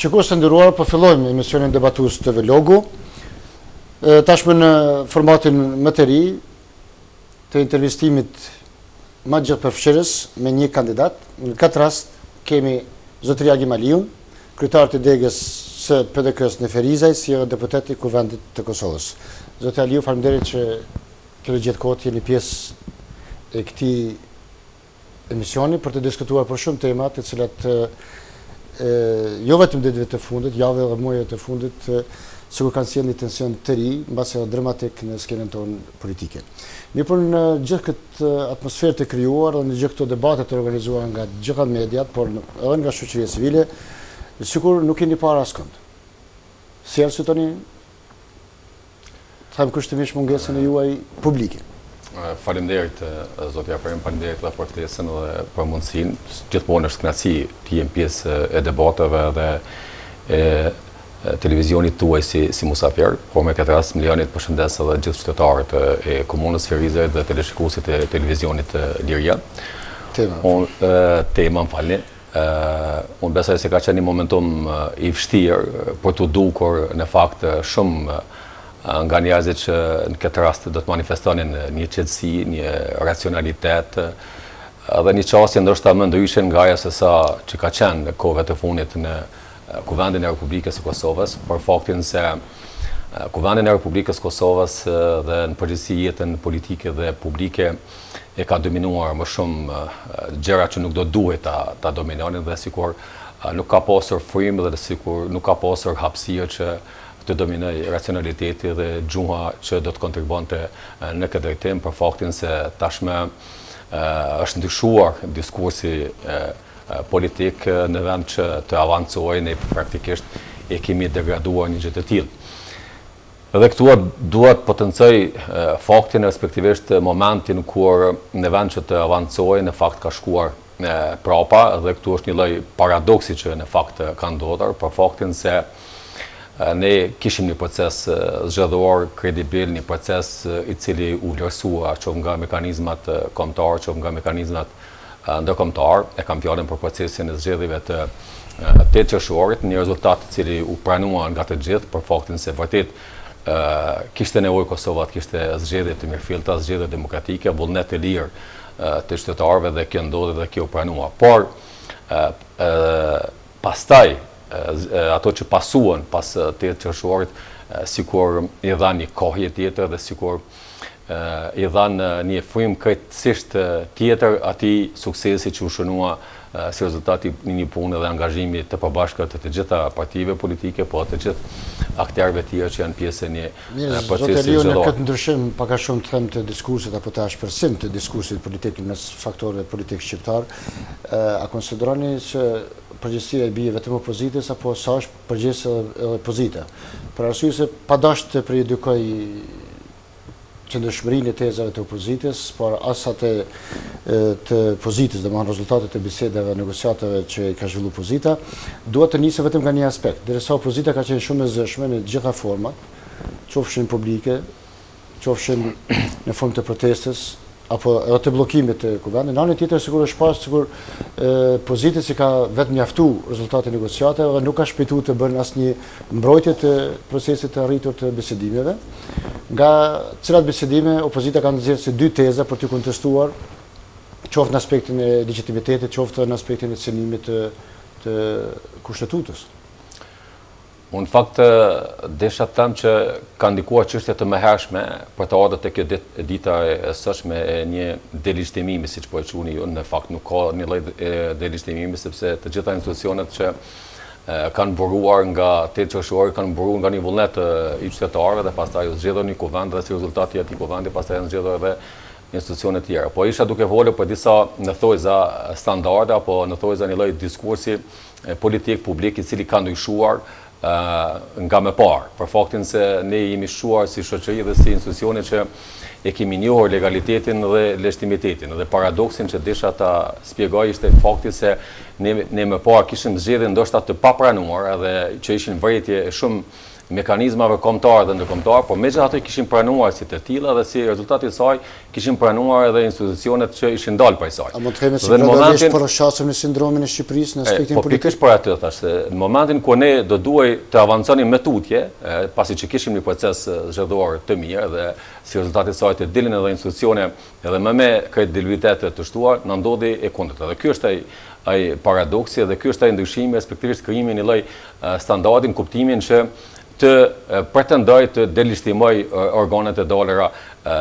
Shikues të nderuar, po fillojmë emisionin debatues të Vlogu. Tashmë në formatin më të ri të intervistimit më gjithëpërfshirës me një kandidat. Në këtë rast kemi zotëria Gjimaliun, kryetar të degës së PDK-s në Ferizaj, si edhe deputet i Kuvendit të Kosovës. Zotëria Aliu, faleminderit që keni gjetë kohë të jeni pjesë e këtij emisioni për të diskutuar për shumë tema të cilat jo vetëm ditëve të fundit, javëve dhe muajve të fundit, sikur kanë sjellë një tension të ri, mbase dramatik në skenën tonë politike. Mirë, në gjithë këtë atmosferë të krijuar dhe në gjithë këto debate të organizuara nga gjitha mediat, por edhe nga shoqëria civile, sikur nuk keni parë askënd. Si arsye them kushtimisht mungesën e juaj publike. Faleminderit zotja Perim, faleminderit edhe për ftesën dhe për mundësinë. Gjithmonë është kënaqësi të jem pjesë e debateve dhe televizionit tuaj si musafir, por me këtë rast milionit përshëndes edhe gjithë qytetarët e komunës Ferizaj dhe teleshikuesit e televizionit Liria. Tema, më falni. Unë besoj se ka qenë një momentum i vështirë për të dukur në fakt shumë nga njerëzit që në këtë rast do të manifestonin një qetësi, një racionalitet dhe një qasje ndoshta më ndryshe nga ajo se sa që ka qenë në kohëve të fundit në Kuvendin e Republikës së Kosovës, për faktin se Kuvendin e Republikës së Kosovës dhe në përgjithësi jetën politike dhe publike e ka dominuar më shumë gjëra që nuk do duhet ta dominonin dhe sikur nuk ka pasur frymë dhe sikur nuk ka pasur hapësirë që të dominoj racionaliteti dhe gjuha që do të kontribonte në këtë drejtim, për faktin se tashme është ndryshuar diskursi politik në vend që të avancojë, ne praktikisht e kemi degraduar një gjë të tillë. Dhe këtu duhet potencoj faktin respektivisht momentin kur në vend që të avancojë në fakt ka shkuar prapa, dhe këtu është një lloj paradoksi që në fakt ka ndodhur, për faktin se ne kishim një proces zgjedhor kredibil, një proces i cili u vlerësua që nga mekanizmat kombëtar, që nga mekanizmat ndërkombëtar, e kam fjalën për procesin e zgjedhjeve të 8 qershorit, një rezultat i cili u pranua nga të gjithë, për faktin se vërtet kishte nevojë Kosova të kishte zgjedhje të mirëfillta, zgjedhje demokratike, vullnet të lirë të qytetarëve dhe kjo ndodhi dhe kjo u pranua. Por pastaj ato që pasuan pas 8 qershorit, sikur i dha një kohje tjetër dhe sikur i dhan një frymë krejtësisht tjetër atij suksesi që u shënua si rezultati një pune dhe angazhimi të përbashkët të gjitha partive politike, po të gjithë aktorëve tjerë që janë pjesë e një procesi zgjedhor. Në këtë ndryshim pak a shumë të them të diskursit apo të ashpërsim të diskursit politik mes faktorëve politik shqiptar, a konsideroni që përgjegjësia e bie vetëm opozitës apo sa është përgjegjësia edhe opozita? Për arsye se padasht të predikoj qëndrueshmërinë e tezave të opozitës, por as atë të pozitës, domethënë rezultatet e bisedave, negociatave që ka zhvilluar opozita, duhet të nisë vetëm nga një aspekt, derisa opozita ka qenë shumë e zëshme në gjitha format, qofshin publike, qofshin në formë të protestës, apo edhe të bllokimit të kuvendit. Në anën tjetër sigurisht është pas sikur pozitës i ka vetë mjaftuar rezultatet e negociatave dhe nuk ka shpejtuar të bërë asnjë mbrojtje të procesit të arritur të bisedimeve. Nga cilat bisedime opozita ka nxjerrë si dy teza për të kontestuar, qoftë në aspektin e legjitimitetit, qoftë në aspektin e cënimit të kushtetutës. Unë në fakt desha të them që ka ndikuar çështje të mëhershme për të ardhur tek kjo dita e sotshme e një delegjitimimi, siç po e quhuni ju, në fakt nuk ka një lloj delegjitimimi sepse të gjitha institucionet që kanë buruar nga 8 qershori kanë buruar nga një vullnet i qytetarëve dhe pastaj u zgjedhën një kuvend dhe si rezultati i atij kuvendi pastaj janë zgjedhur edhe institucione të tjera. Po isha duke folur për disa në thojza standarde apo në thojza një lloj diskursi politik publik i cili ka ndryshuar nga më parë, për faktin se ne jemi shuar si shoqëri dhe si institucione që e kemi njohur legalitetin dhe legitimitetin. Dhe paradoksin që desha ta shpjegoj ishte fakti se ne më parë kishim zgjedhje ndoshta të papranuar edhe që ishin vërejtje shumë mekanizmave kombëtare dhe ndërkombëtare, por megjithatë kishin pranuar si të tilla dhe si rezultati i saj kishin pranuar edhe institucionet që ishin dalë prej saj. A mund të themi se gradualisht përshasëm në sindromin e Shqipërisë në aspektin politik? Po politik? pikërisht për atë thash se në momentin ku ne do duhej të avanconim me tutje, pasi që kishim një proces zgjedhor të mirë dhe si rezultati i saj të dilin edhe institucione edhe më me kredibilitet të shtuar, na ndodhi e kundërta. Dhe ky është ai paradoksi dhe ky është ai ndryshimi, respektivisht krijimi një lloj standardin, kuptimin që të pretendoj të delishtimoj organet e dolera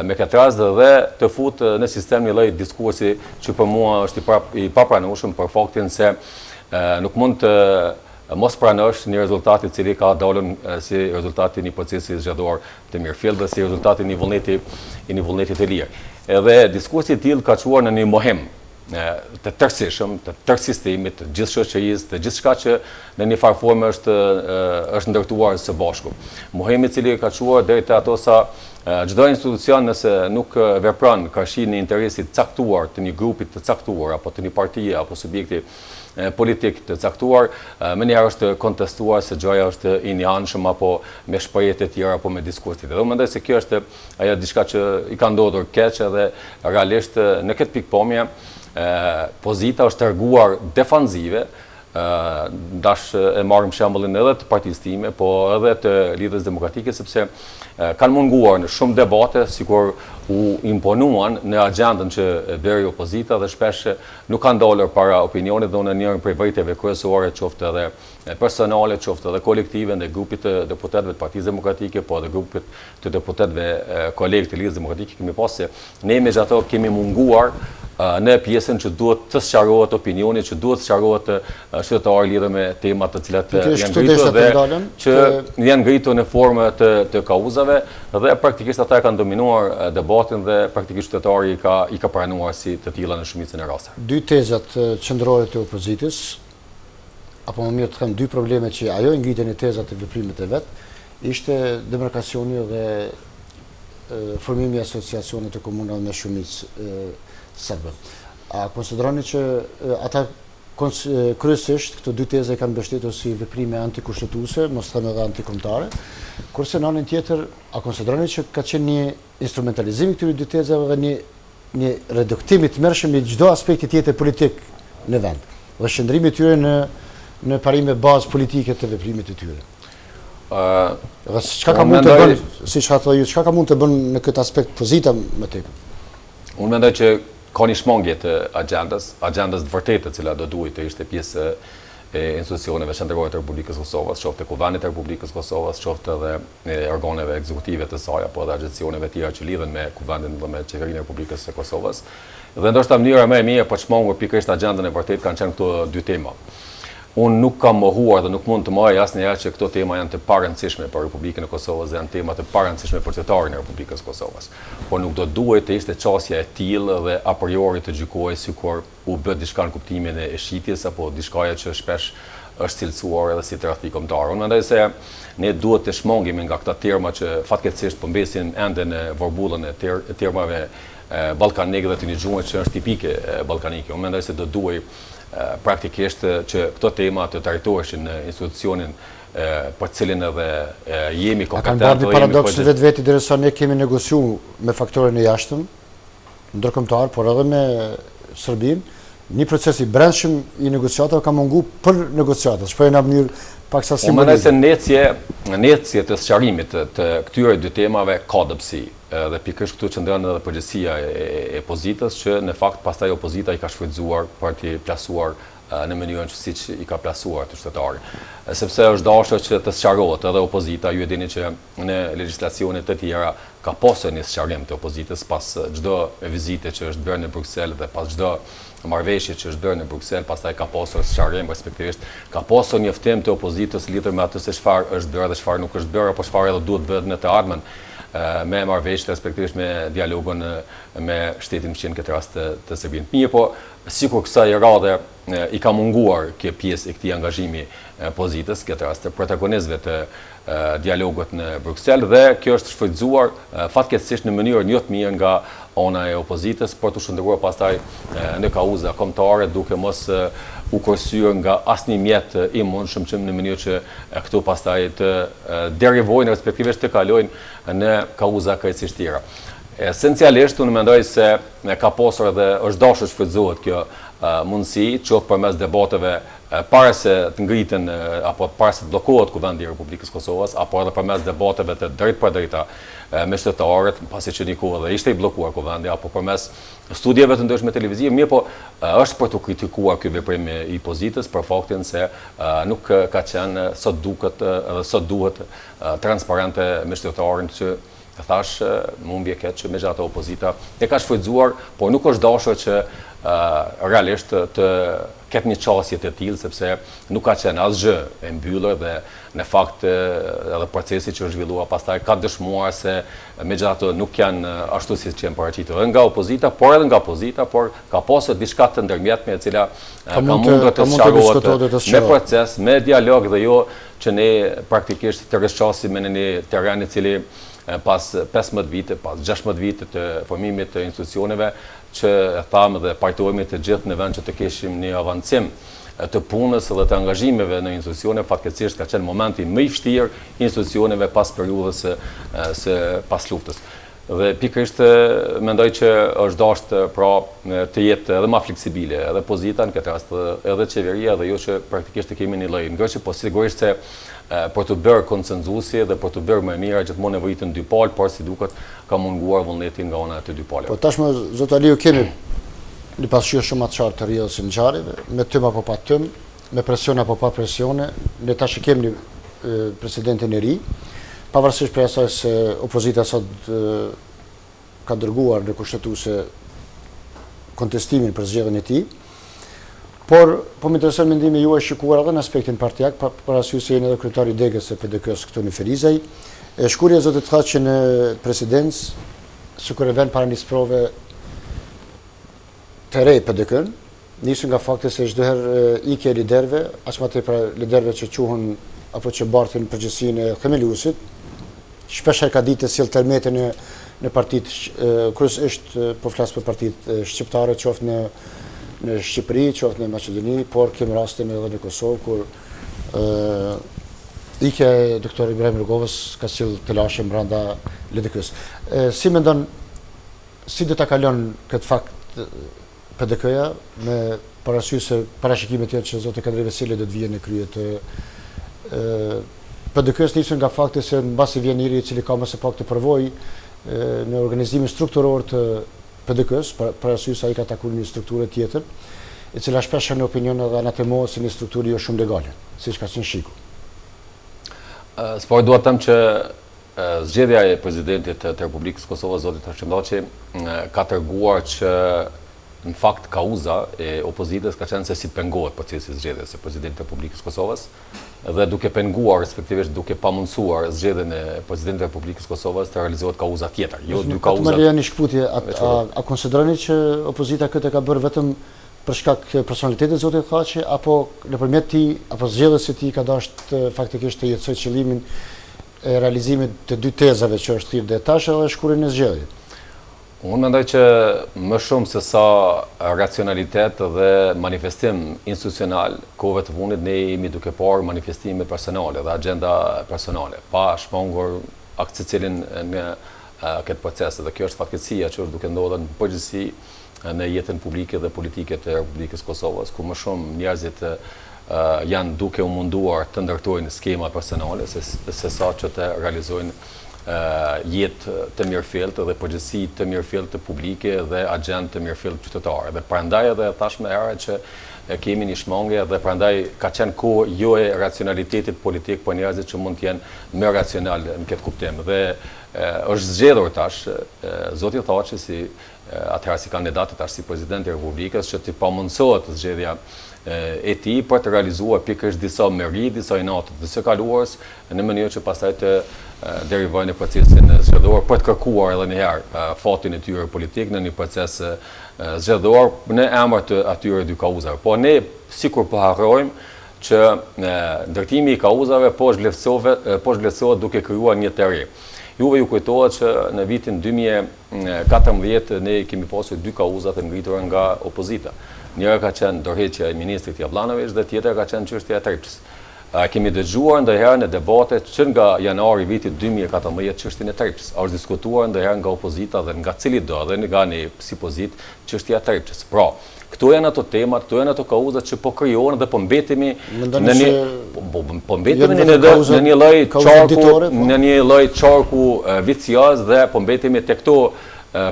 me këtë rast dhe të fut në sistem një lloj diskursi që për mua është i papranueshëm për faktin se nuk mund të mos pranosh një rezultat i cili ka dalur si rezultati i një procesi zgjedhor të mirëfillt dhe si rezultati i një vullneti të lirë. Edhe diskursi i tillë ka çuar në një mohem të tërësishëm, të tërë sistemit, të gjithë shoqërisë, të gjithçka që në një farë forme është ndërtuar së bashku. Mohemi i cili ka çuar deri te ato sa çdo institucion nëse nuk vepron karshi në interesit caktuar të një grupi të caktuar apo të një partie apo subjekti politik të caktuar, më njëherë është kontestuar se gjëja është i njanshëm apo me shprehje të tjera apo me diskurse të tjera. Unë mendoj se kjo është ajo diçka që i ka ndodhur keq edhe realisht në këtë pikpamje pozita është treguar defanzive, dash e marrim shembullin edhe të partisë time, po edhe të Lidhjes Demokratike, sepse kanë munguar në shumë debate, sikur u imponuan në agjendën që bëri opozita dhe shpesh nuk kanë dalur para opinionit dhe në njërin prej vërtetave kryesore, qoftë edhe personale, qoftë edhe kolektive ndaj grupit të deputetëve të Partisë Demokratike, po edhe grupit të deputetëve kolegë të Lidhjes Demokratike, kemi pasur se ne megjithatë kemi munguar në pjesën që duhet të sqarohet opinioni, që duhet të sqarohet qytetarë lidhur me temat të cilat janë ngritur dhe që janë ngritur në formë të kauzave dhe praktikisht ata kanë dominuar debatin dhe praktikisht qytetari i ka pranuar si të tilla në shumicën e rasteve. Dy tezat qendrore të opozitës, apo më mirë të them dy probleme që ajo i ngritën e tezat e veprimet e vet, ishte demarkacioni dhe formimi i asociacionit të komunave me shumicë serbe. A konsideroni që ata kryesisht këto dy teza kanë mbështetur si veprime antikushtetuese, mos them edhe antikombëtare, kurse në anën tjetër a konsideroni që ka qenë një instrumentalizim i këtyre dy tezave dhe një reduktim i tmerrshëm i çdo aspekti tjetër politik në vend, dhe shndrimi i tyre në parime bazë politike të veprimit të tyre? Çka ka mund të bën, siç ha thënë ju, çka ka mund të bën në këtë aspekt pozita më tepër? Unë mendoj që ka një shmangje të agjendës të vërtetë e cila do duhet të ishte pjesë e institucioneve qendrore të Republikës Kosovës, qoftë Kuvendit të Republikës Kosovës, qoftë edhe organeve ekzekutive të saj apo edhe agjencioneve tjera që lidhen me Kuvendin dhe me Qeverinë e Republikës së Kosovës. Dhe ndoshta mënyra më e mirë për të shmangur pikërisht agjendën e vërtetë kanë qenë këto dy tema. Unë nuk kam mohuar dhe nuk mund të moj asnjëherë që këto tema janë të parëndësishme për Republikën e Kosovës dhe janë tema të parëndësishme për qytetarin e Republikës Kosovës. Por nuk do duhet të ishte qasja e tillë dhe a priori të gjykohej sikur u bë diçka në kuptimin e shitjes apo diçkaja që shpesh është cilësuar edhe si trafik kombëtar. Unë mendoj se ne duhet të shmangemi nga këta terma që fatkeqësisht po mbesin ende në vorbullën e termave ballkanik dhe të një gjuhë që është tipike ballkanike. Unë mendoj se do duhej praktikisht që këto tema të trajtoheshin në institucionin për cilin edhe jemi kompetent. A kanë bërë një paradoks të vetë derisa ne kemi negociuar me faktorën e jashtëm, ndërkombëtar, por edhe me Serbinë, një proces i brendshëm i negociatave ka mungu për negociatat. Shpreh në mënyrë paksa simbolike. Unë mendoj se necje të sqarimit të këtyre dy temave ka dobësi. Dhe pikërisht këtu qëndron edhe përgjegjësia e opozitës që në fakt pastaj opozita i ka shfrytzuar për të plasuar në mënyrën që siç i ka plasuar të qytetarit. Sepse është dashur që të sqarohet edhe opozita, ju e dini që në legjislacione të tjera ka pasur një sqarim të opozitës pas çdo vizite që është bërë në Bruksel dhe pas çdo marrëveshje që është bërë në Bruksel, pastaj ka pasur sqarim, respektivisht ka pasur njoftim të opozitës lidhur me atë se çfarë është bërë dhe çfarë nuk është bërë, apo çfarë edhe duhet bëhet në të ardhmen me marrëveshje, respektivisht me dialogun me shtetin fqin këtë rast të Serbinë. Mirë, po sikur kësaj radhe i ka munguar kjo pjesë e këtij angazhimi pozitës, këtë rast të protagonistëve të dialogut në Bruksel dhe kjo është shfrytzuar fatkeqësisht në mënyrë jo të mirë nga ana e opozitës për të shndruar pastaj në kauza kombëtare duke mos u kursyer nga asnjë mjet i mundshëm që në mënyrë që këtu pastaj të derivojnë respektivisht të kalojnë në kauza krejtësisht tjera. Esencialisht unë mendoj se ka pasur dhe është dashur të shfrytëzohet kjo mundësi, qoftë përmes debateve para se të ngritën apo para se të bllokohet Kuvendi i Republikës Kosovës, apo edhe përmes debateve të drejtpërdrejta me shtetarët, pasi që një kohë dhe ishte i bllokuar Kuvendi, apo përmes studieve të ndryshme televizive, mirë po është për të kritikuar ky veprim i pozitës për faktin se nuk ka qenë sot duhet transparente me shtetarën që thash, më mbje keq që megjithatë opozita e ka shfrytzuar, por nuk është dashur që realisht të ketë një qasje të tillë, sepse nuk ka qenë asgjë e mbyllur dhe në fakt edhe procesi që është zhvilluar pastaj ka dëshmuar se megjithatë nuk janë ashtu siç janë paraqitur nga opozita, por edhe nga pozita, por ka pasur diçka të ndërmjetme e cila ka mundur të sqarohet me proces, me dialog dhe jo që ne praktikisht të rrëshqasim në një terren i cili pas 15 vite, pas 16 vite të formimit të institucioneve, që e thamë dhe pajtohemi të gjithë në vend që të keshim një avancim të punës dhe të angazhimeve në institucione, fatkeqësisht ka qenë momenti më i vështirë institucioneve pas periudhës së pas luftës. Dhe pikërisht mendoj që është dashur pra të jetë edhe më fleksibile, edhe pozita në këtë rast, edhe qeveria, dhe jo që praktikisht të kemi një lloj ngërçi, po sigurisht se për të bërë konsenzusi dhe për të bërë më mirë gjithmonë nevojitën dy palë, por si duket ka munguar vullneti nga ana e të dy palëve. Po tashmë zot Aliu kemi një pasqyrë shumë të qartë të rrjedhës së ngjarjeve, me tym apo pa tym, me presion apo pa presione, ne tash kemi një presidentin e ri, pavarësisht për asaj se opozita sot ka dërguar në kushtetuese kontestimin për zgjedhjen e tij. Por po më intereson mendimi juaj shikuar edhe në aspektin partijak, për arsye se jeni edhe kryetari i degës së PDK-s këtu në Ferizaj. Shkurja zotit tha që në presidencë, sikur e vën para një sprove të re PDK-n, nisën nga fakti se çdo herë ikje liderëve, as më tepër liderëve që quhen apo që bartin përgjegjësinë e themeluesit, shpesh ai ka ditë të sjell tërmetin në partitë kryesisht po flas për partitë shqiptare, qoftë në Shqipëri, qoftë në Maqedoni, por kemi rastin edhe në Kosovë, kur ikja e doktor Ibrahim Rrugovës ka sjell të lashe brenda LDK-s. Si mendon, si do ta kalon këtë fakt PDK-ja me parasysh se parashikimet janë që zoti Kadri Veseli do të vijë në krye të PDK-s, nisën nga fakti se mbasi vjen njëri i cili ka më së pak të përvojë në organizimin strukturor të PDK-s, për arsye se ai ka takuar një strukturë tjetër, e cila shpesh në opinion edhe anatemohet si një strukturë jo shumë legale, siç ka qenë shiku. S'po dua të them që zgjedhja e presidentit të Republikës Kosovës, zotit Hashim Thaçi, ka treguar që në fakt kauza e opozitës ka qenë se si pengohet procesi i zgjedhjes së presidentit të Republikës Kosovës, dhe duke penguar, respektivisht duke pamundsuar zgjedhjen e presidentit të Republikës Kosovës të realizohet kauza tjetër, jo dy kauza. Më leja një shkputje, a konsideroni që opozita këtë ka bërë vetëm për shkak personalitetit zotit Thaçi, apo nëpërmjet tij apo zgjedhjes së tij ka dashur faktikisht të jetësoj qëllimin e realizimit të dy tezave që është thirrë dhe tash edhe shkurën e zgjedhjes? Unë mendoj që më shumë se sa racionalitet dhe manifestim institucional, kohëve të fundit ne jemi duke parë manifestime personale dhe agenda personale, pa shmangur secilin në këtë proces. Dhe kjo është fatkeqësia që është duke ndodhur në përgjithësi në jetën publike dhe politike të Republikës Kosovës, ku më shumë njerëzit janë duke u munduar të ndërtojnë skema personale se sa që të realizojnë jetë të mirëfillt dhe përgjithësi të mirëfillt të publike dhe agent të mirëfillt qytetare. Dhe prandaj edhe tashmë era që kemi një shmangje dhe prandaj ka qenë kohë jo e racionalitetit politik, por njerëzit që mund të jenë më racional në këtë kuptim. Dhe është zgjedhur tash zoti Thaçi si atëherë si kandidat tash si president i Republikës që të pamundsohet zgjedhja e tij për të realizuar pikërisht disa meri, disa inate të së kaluarës në mënyrë që pastaj të derivojnë në procesin zgjedhor për të kërkuar edhe një herë fatin e tyre politik në një proces zgjedhor në emër të atyre dy kauzave. Po ne sikur po harrojmë që ndërtimi i kauzave po zhvlerësohet duke krijuar një të re. Juve ju kujtohet që në vitin 2014 ne kemi pasur dy kauza të ngritura nga opozita. Njëra ka qenë dorëheqja e ministrit Jablanović dhe tjetra ka qenë çështja e Tripçës. Kemi dëgjuar ndonjëherë në debate që nga janari vitit 2014 çështjen e Tripçës. Është diskutuar ndonjëherë nga opozita dhe nga cili do dhe nga ne si pozit çështja e Tripçës. Pra, këto janë ato temat, këto janë ato kauzat që po krijohen dhe po mbetemi në një lloj çarku vicioz dhe po mbetemi tek këto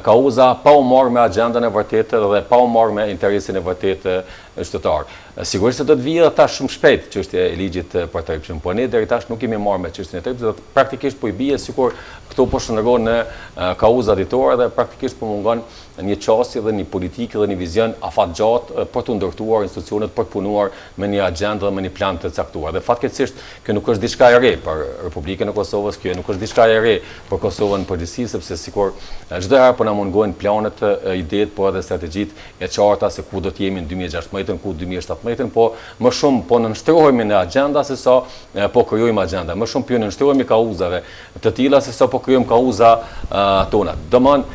kauza pa u marrë me agendën e vërtetë dhe pa u marrë me interesin e vërtetë qytetar. Sigurisht se do të vijë tash shumë shpejt çështja e ligjit për Tripçën, po ne deri tash nuk kemi marrë me çështjen e Tripçës, dhe praktikisht po i bie sikur këto po shndërrohen në kauza ditore dhe praktikisht po mungon një çështje dhe një politikë dhe një vizion afatgjatë për të ndërtuar institucionet, për të punuar me një agendë dhe me një plan të caktuar. Dhe fatkeqësisht kjo nuk është diçka e re për Republikën e Kosovës, kjo nuk është diçka e re për Kosovën përgjithësi, sepse sikur çdo herë po na mungojnë planet, idetë, po edhe strategjitë e qarta se ku do të jemi në 2016, ku 2017, po më shumë po nënshtrohemi në agenda se sa po krijojmë agenda. Më shumë po nënshtrohemi kauzave të tilla se sa po krijojmë kauza tona. Domthon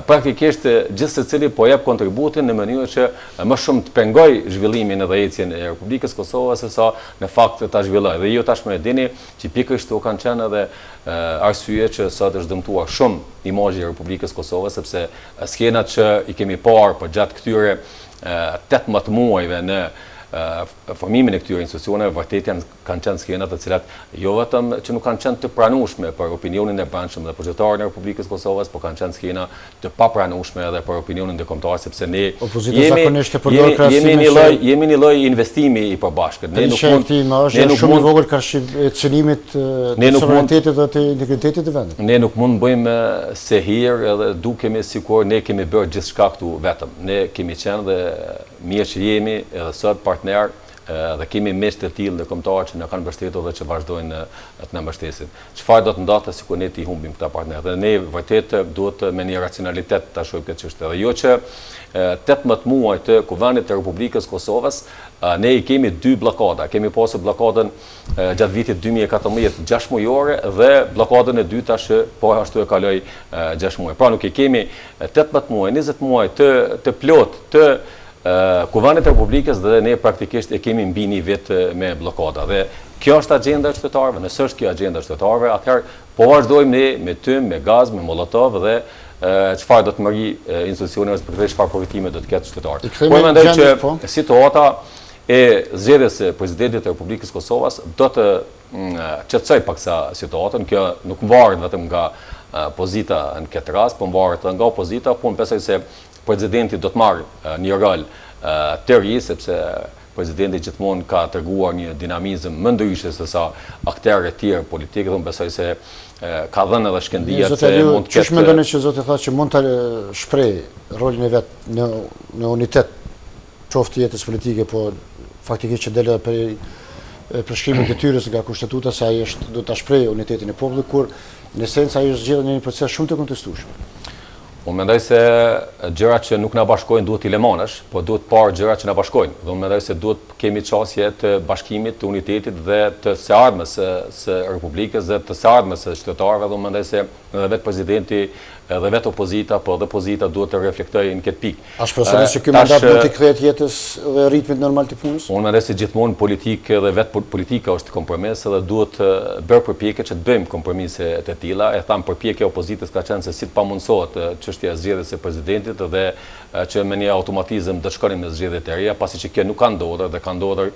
praktikisht gjithë secili po jep kontributin në mënyrë që më shumë të pengoj zhvillimin edhe ecjen e Republikës Kosovës se sa në fakt ta zhvilloj. Dhe ju tashmë e dini që pikërisht u kanë qenë edhe arsye që sot është dëmtuar shumë imazhi i Republikës Kosovës, sepse skenat që i kemi parë për gjatë këtyre 18 muajve në formimin e këtyre institucioneve vërtet kanë qenë skena të cilat jo vetëm që nuk kanë qenë të pranueshme për opinionin e brendshëm dhe për qytetarët e Republikës Kosovës, por kanë qenë skena të papranueshme edhe për opinionin ndërkombëtar, sepse ne jemi një lloj investimi i përbashkët. Ne nuk mund shumë i vogël ka çënimit të suverenitetit dhe të integritetit të vendit. Ne nuk mund bëjmë se hir edhe dukemi sikur ne kemi bërë gjithçka këtu vetëm. Ne kemi qenë dhe mirë që jemi edhe sot partner dhe kemi mes të tillë ndërkombëtar që na kanë mbështetur dhe që vazhdojnë të na mbështesin. Çfarë do të ndodhte sikur ne të humbim këta partnerë? Dhe ne vërtet duhet me një racionalitet ta shohim këtë çështje. Dhe jo që 18 muaj të Kuvendit të Republikës Kosovës ne i kemi 2 bllokada. Kemi pasur bllokadën gjatë vitit 2014 6 mujore dhe bllokadën e dytë tash po ashtu e kaloi 6 muaj. Pra nuk i kemi 18 muaj, 20 muaj të plot të Kuvendit të Republikës dhe ne praktikisht e kemi mbi një vit me blokada. Dhe kjo është agenda e qytetarëve, nëse është kjo agenda e qytetarëve, atëherë po vazhdojmë ne me tym, me gaz, me molotov dhe çfarë do të marrë institucionet për të çfarë përfitime do të ketë qytetarët. Po mendoj që situata e zgjedhjes së presidentit të Republikës Kosovës do të qetësoj paksa situatën. Kjo nuk varet vetëm nga pozita në këtë rast, po varet nga opozita, po unë besoj se presidenti do të marrë një rol të ri, sepse presidenti gjithmonë ka treguar një dinamizëm më ndryshe se sa aktorët e tjerë politikë, dhe unë besoj se ka dhënë edhe shkëndijat se mund të ketë. Çfarë mendoni që zoti thotë që mund ta shpreh rolin e vet në unitet qoftë jetës politike, po faktikisht që del për përshkrimin e detyrës nga kushtetuta se ai do ta shprehë unitetin e popullit, kur në esencë ai është zgjedhur në një proces shumë të kontestueshëm. Unë mendoj se gjërat që nuk na bashkojnë duhet t'i lemonësh, po duhet parë gjërat që na bashkojnë. Dhe unë mendoj se duhet kemi çështje të bashkimit, të unitetit dhe të së ardhmes së Republikës dhe të së ardhmes së qytetarëve. Dhe unë mendoj se edhe vetë presidenti edhe vetë opozita, po edhe opozita duhet të reflektojë në këtë pikë. A shpresoni se ky mandat mund të kthehet jetës dhe ritmit normal të punës? Unë mendoj se gjithmonë politikë dhe vetë politika është kompromis dhe duhet bërë përpjekje që të bëjmë kompromise të tilla. E tham përpjekja e opozitës ka qenë se si të pamundsohet çështja e zgjedhjes së presidentit dhe që me një automatizëm do të shkonim në zgjedhje të reja, pasi që kjo nuk ka ndodhur dhe ka ndodhur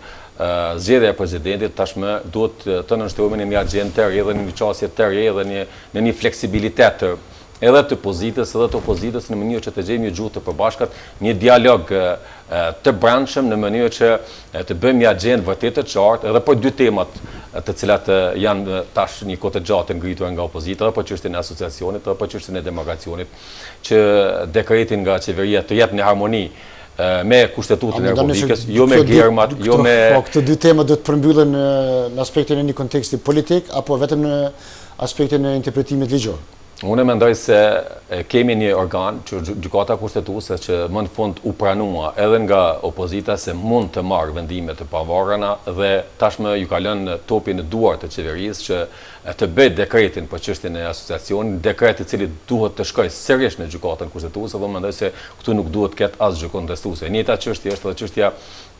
zgjedhja e presidentit, tashmë duhet të nënshtrohemi në një agjendë të re dhe në një çështje të re dhe në një fleksibilitet edhe të pozitës edhe të opozitës në mënyrë që të gjejmë një gjuhë të përbashkët, një dialog të brendshëm në mënyrë që të bëjmë një agjendë vërtet të qartë edhe për 2 temat të cilat janë tash një kohë të gjatë ngritur nga opozita, edhe për çështjen e asociacionit, edhe për çështjen e demokracionit, që dekretin nga qeveria të jetë në harmoni me kushtetutën e Republikës, jo me gjermat, jo me... Po, këto 2 tema do të përmbyllen në aspektin e një konteksti politik, apo vetëm në aspektin e interpretimit ligjor? Unë mendoj se kemi një organ, gjykata kushtetuese, që më në fund u pranua edhe nga opozita se mund të marrë vendime të pavarura dhe tashmë ju ka lënë topin në duart të qeverisë që të bëjë dekretin për çështjen e asociacionit, dekret i cili duhet të shkojë sërish në gjykatën kushtetuese, dhe mendoj se këtu nuk duhet të ketë asgjë kontestuese. E njëjta çështje është edhe çështja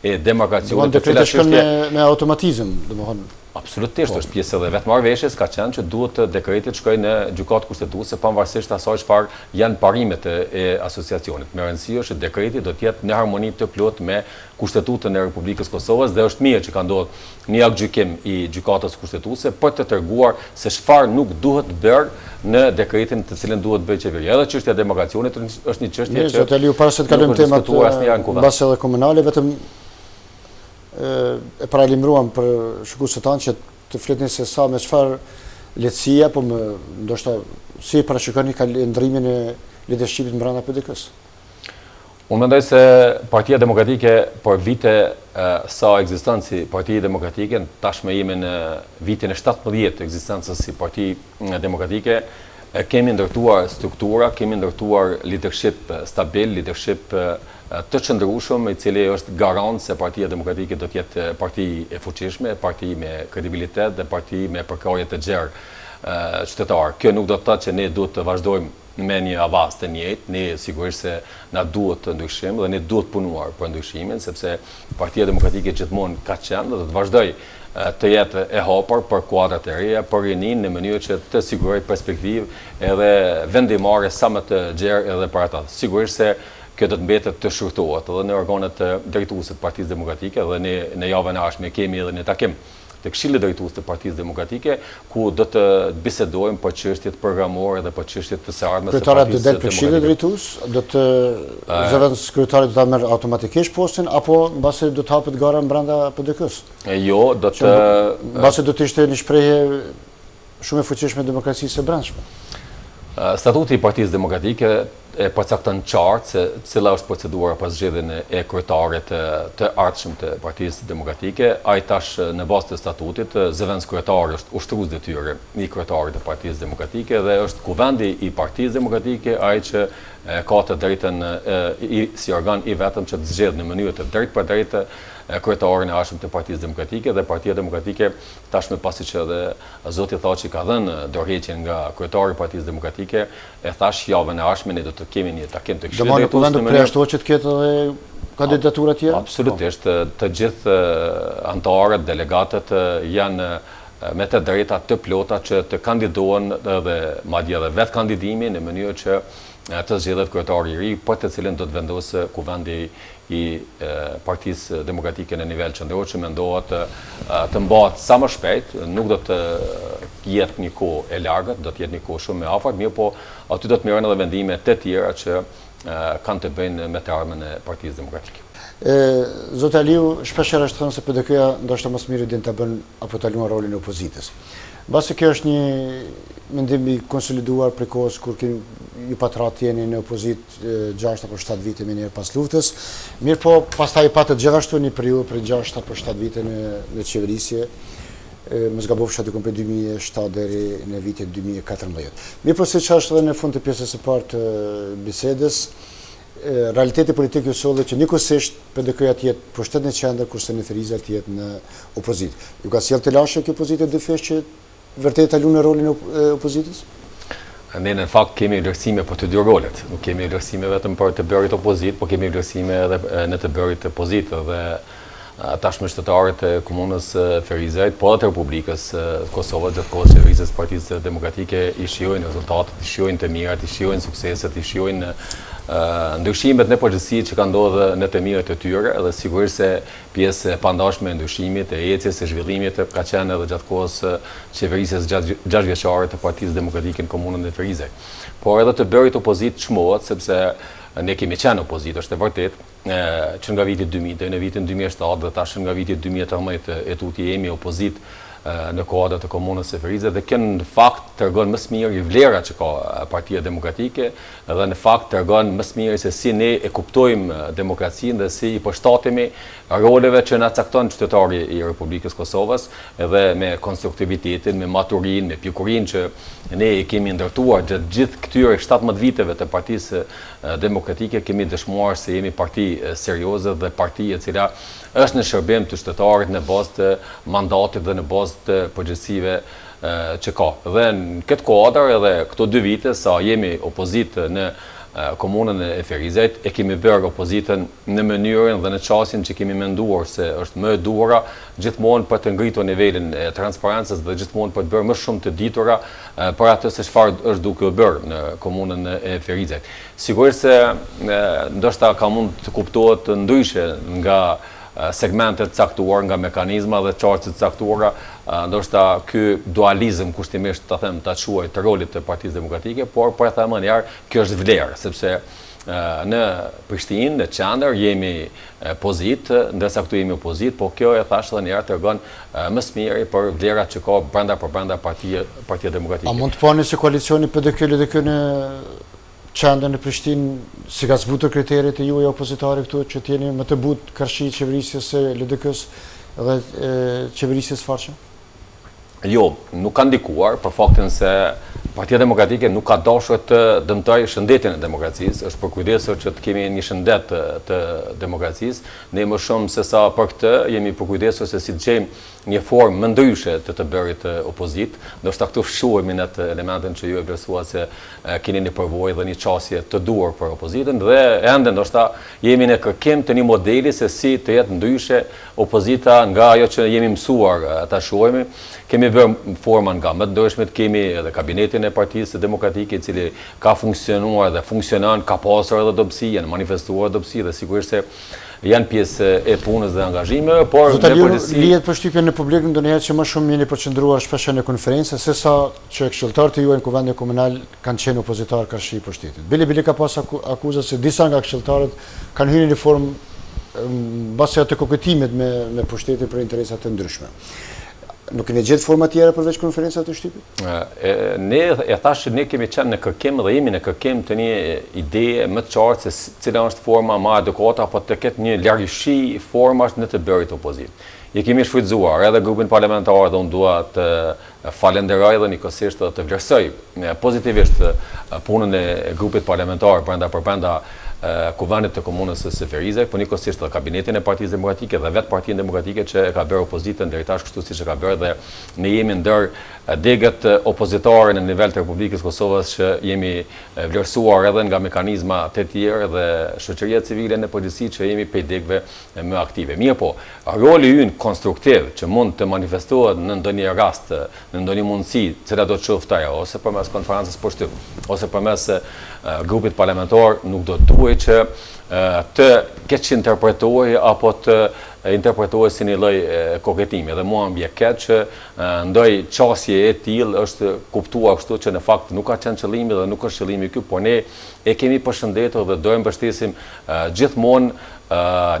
e demarkacionit, të cilat shkon me automatizëm, domethënë. Absolutisht, është pjesë edhe vetëmarrëveshjes ka qenë që duhet të dekreti të shkojë në gjykatë kushtetuese pavarësisht asaj çfarë janë parimet e asociacionit. Me rëndësi është që dekreti do të jetë në harmoni të plotë me Kushtetutën e Republikës Kosovës dhe është mirë që ka ndodhur një aktgjykim i gjykatës kushtetuese për të treguar se çfarë nuk duhet bërë në dekretin të cilën duhet bëjë qeveria. Edhe çështja e demarkacionit është një çështje që zotë Aliu, para se të kalojmë temat mbas edhe komunale, vetëm e paralimruam për shikuesit tanë që të fletni se sa me çfarë lehtësie, po më ndoshta si parashikoni ndrimin e leadershipit brenda PDK-s. Unë mendoj se Partia Demokratike për vite sa ekzistenci Partia Demokratike, tashmë jemi në vitin e 17 të ekzistencës si Parti Demokratike, kemi ndërtuar struktura, kemi ndërtuar leadership stabil, leadership të qëndrueshëm, i cili është garant se Partia Demokratike do të jetë parti e fuqishme, parti me kredibilitet dhe parti me përkrahje të gjerë qytetar. Kjo nuk do të thotë që ne duhet të vazhdojmë me një avaz të njëjtë, ne sigurisht se na duhet të ndryshim dhe ne duhet punuar për ndryshimin, sepse Partia Demokratike gjithmonë ka qenë dhe do të vazhdoj të jetë e hapur për kuadrat e reja, për rinin në mënyrë që të sigurojë perspektivë edhe vendimare sa më të gjerë edhe për ata. Sigurisht se kjo do të mbetet të shurtohet edhe në organet drejtuese të Partisë Demokratike dhe në javën e ardhshme kemi edhe një takim të Këshillit Drejtues të Partisë Demokratike ku do të bisedojmë për çështjet programore dhe për çështjet të së ardhmes së Partisë Demokratike. Kryetari do të Këshillit Drejtues, do të zëvendës kryetari do ta merr automatikisht postin apo mbasi do të hapet gara brenda PDK-s? Jo, do të mbasi do të ishte një shprehje shumë e fuqishme e demokracisë së brendshme. Statuti i Partisë Demokratike e përcakton qartë se cila është procedura pas zgjedhjen e kryetarit të ardhshëm të Partisë Demokratike. Ai tash në bazë të statutit zëvendës kryetari është ushtrues detyre i kryetarit të Partisë Demokratike dhe është kuvendi i Partisë Demokratike ai që ka të drejtën si organ i vetëm që të zgjedhë në mënyrë të drejtë për drejtë kryetarin e ardhshëm të Partisë Demokratike dhe Partia Demokratike tashmë pasi që edhe zoti Thaçi ka dhënë dorëheqjen nga kryetari i Partisë Demokratike, e thash javën e ardhshme ne do të kemi një takim të Këshillit Drejtues. Do të përjashtohet që të ketë edhe kandidatura tjera? Absolutisht, të gjithë anëtarët, delegatët janë me të drejta të plota që të kandidohen dhe madje edhe vetë kandidimi në mënyrë që të zgjedhet kryetari i ri, për të cilën do të vendosë kuvendi i Partisë Demokratike në nivel qendror, që mendohet të mbahet sa më shpejt, nuk do të jetë një kohë e largët, do të jetë një kohë shumë e afërt, mirë po aty do të merren edhe vendime të tjera që kanë të bëjnë me të ardhmen e Partisë Demokratike. Zotë Aliu, shpeshherë është thënë se PDK-ja ndoshta më së miri din ta bën apo ta luajë rolin e opozitës. Mbasi kjo është një mendim i konsoliduar për kohës kur ju patrat jeni në opozitë 6 apo 7 vite më njëherë pas luftës. Mirë po, pastaj patët gjithashtu një periudhë për 6 apo 7 vite në qeverisje. Më zgabofsha diku prej 2007 deri në vitin 2014. Mirë po, siç është edhe në fund të pjesës së parë të bisedës, realiteti politik ju solli që njëkohësisht PDK-ja të jetë pushtet në qendër kurse në Feriza të jetë në opozitë. Ju ka sjellë të lashë kjo opozitë dyfesh që vërtet ta luajë rolin e opozitës? Ne në fakt kemi vlerësime për të dy rolet. Nuk kemi vlerësime vetëm për të bërit opozitë, por kemi vlerësime edhe në të bërit pozitë dhe tashmë qytetarët e komunës Ferizajt, po edhe të Republikës Kosovës gjatë kohës qeverisjes Partisë Demokratike i shijojnë rezultatet, i shijojnë të mirat, i shijojnë sukseset, i shijojnë ndryshimet në përgjithësi që ka ndodhur në të mirët e tyre dhe sigurisht se pjesë e pandashme e ndryshimit, e ecjes, e zhvillimit ka qenë edhe gjatë kohës qeverisjes 6 vjeçare të Partisë Demokratike në komunën e Ferizajt. Por edhe të bërit opozitë çmohet sepse ne kemi qenë opozitë, është e vërtet, që nga viti 2000 deri në vitin 2007 dhe tash nga viti 2018 e tuti jemi opozitë në kuadër të komunës së Ferizet, dhe kjo në fakt tregon më së miri vlera që ka Partia Demokratike, dhe në fakt tregon më së miri se si ne e kuptojmë demokracinë dhe si i përshtatemi roleve që na cakton qytetari i Republikës Kosovës, edhe me konstruktivitetin, me maturinë, me pjekurinë që ne e kemi ndërtuar gjatë gjithë këtyre 17 viteve të Partisë Demokratike, kemi dëshmuar se jemi parti serioze dhe parti e cila është në shërbim të qytetarit në bazë të mandatit dhe në bazë të përgjegjësive që ka. Dhe në këtë kuadër edhe këto 2 vite sa jemi opozitë në komunën e Ferizet, e kemi bërë opozitën në mënyrën dhe në çastin që kemi menduar se është më e duhura, gjithmonë për të ngritur nivelin e transparencës dhe gjithmonë për të bërë më shumë të ditura për atë se çfarë është duke u bërë në komunën e Ferizet. Sigurisht se ndoshta ka mund të kuptohet ndryshe nga segmentet caktuar, nga mekanizma dhe çarçet caktuara, ndoshta ky dualizëm kushtimisht ta them ta quaj të rolit të Partisë Demokratike, por për ta thënë herë, kjo është vlerë, sepse në Prishtinë, në qendër jemi pozitë, ndërsa këtu jemi opozitë, po kjo e thash edhe një herë tregon më së miri për vlerat që ka brenda Partia Demokratike. A mund të pani se koalicioni PDK-LDK në qendër në Prishtinë si ka zbutur kriteret e juaj opozitare këtu që t'jeni më të butë kërshi qeverisjes së LDK-s dhe qeverisjes Farçë? Jo, nuk ka ndikuar për faktin se Partia Demokratike nuk ka dashur të dëmtojë shëndetin e demokracisë, është për kujdesur që të kemi një shëndet të demokracisë. Ne më shumë se sa për këtë jemi për kujdesur se si të gjejmë një formë më ndryshe të bërit opozit, ndoshta këtu fshuhemi në atë elementin që ju e vlerësuat se keni një përvojë dhe një çësje të duhur për opozitën, dhe ende ndoshta jemi në kërkim të një modeli se si të jetë ndryshe opozita nga ajo që jemi mësuar ta shohim. Kemi bërë forma nga më të ndryshmet, kemi edhe kabinetin e Partisë Demokratike, i cili ka funksionuar dhe funksionon, ka pasur edhe dobësi, janë manifestuar dobësi dhe sigurisht se janë pjesë e punës dhe angazhimeve, por me përgjithësi lihet përshtypjen në publik ndonjëherë që më shumë jeni përqendruar shpesh në konferenca sesa që këshilltarët e juaj në kuvendin komunal kanë qenë opozitar kërshi i pushtetit. Bili ka pas akuza se disa nga këshilltarët kanë hyrë në formë mbasi atë koketimit me pushtetin për interesa të ndryshme. Nuk keni gjetë forma tjera përveç konferencat të shtypit? Ne e thash që ne kemi qenë në kërkim dhe jemi në kërkim të një ide më të qartë se cila është forma më adekuate apo të ketë një largësi formash në të bërit opozit. Je kemi shfrytzuar edhe grupin parlamentar dhe unë dua të falenderoj dhe njëkohësisht të vlerësoj pozitivisht punën e grupit parlamentar brenda kuvendit të komunës së Ferizet, po njëkohësisht dhe kabinetin e Partisë Demokratike dhe vetë Partinë Demokratike që e ka bërë opozitën deri tash kështu siç e ka bërë, dhe ne jemi ndër degët opozitare në nivel të Republikës Kosovës që jemi vlerësuar edhe nga mekanizma të tjerë dhe shoqëria civile në përgjithësi që jemi prej degëve më aktive. Mirë po, roli ynë konstruktiv që mund të manifestohet në ndonjë rast, në ndonjë mundësi, cila do të qoftë ajo, ose përmes konferencës poshtim, ose përmes grupit parlamentar, nuk do të duhet që të keq interpretohej apo të interpretohet si një lloj koketimi. Dhe mua më bie keq që ndoj çësje e tillë është kuptuar kështu që në fakt nuk ka qenë qëllimi dhe nuk është qëllimi ky, por ne e kemi përshëndetur dhe do e mbështesim gjithmonë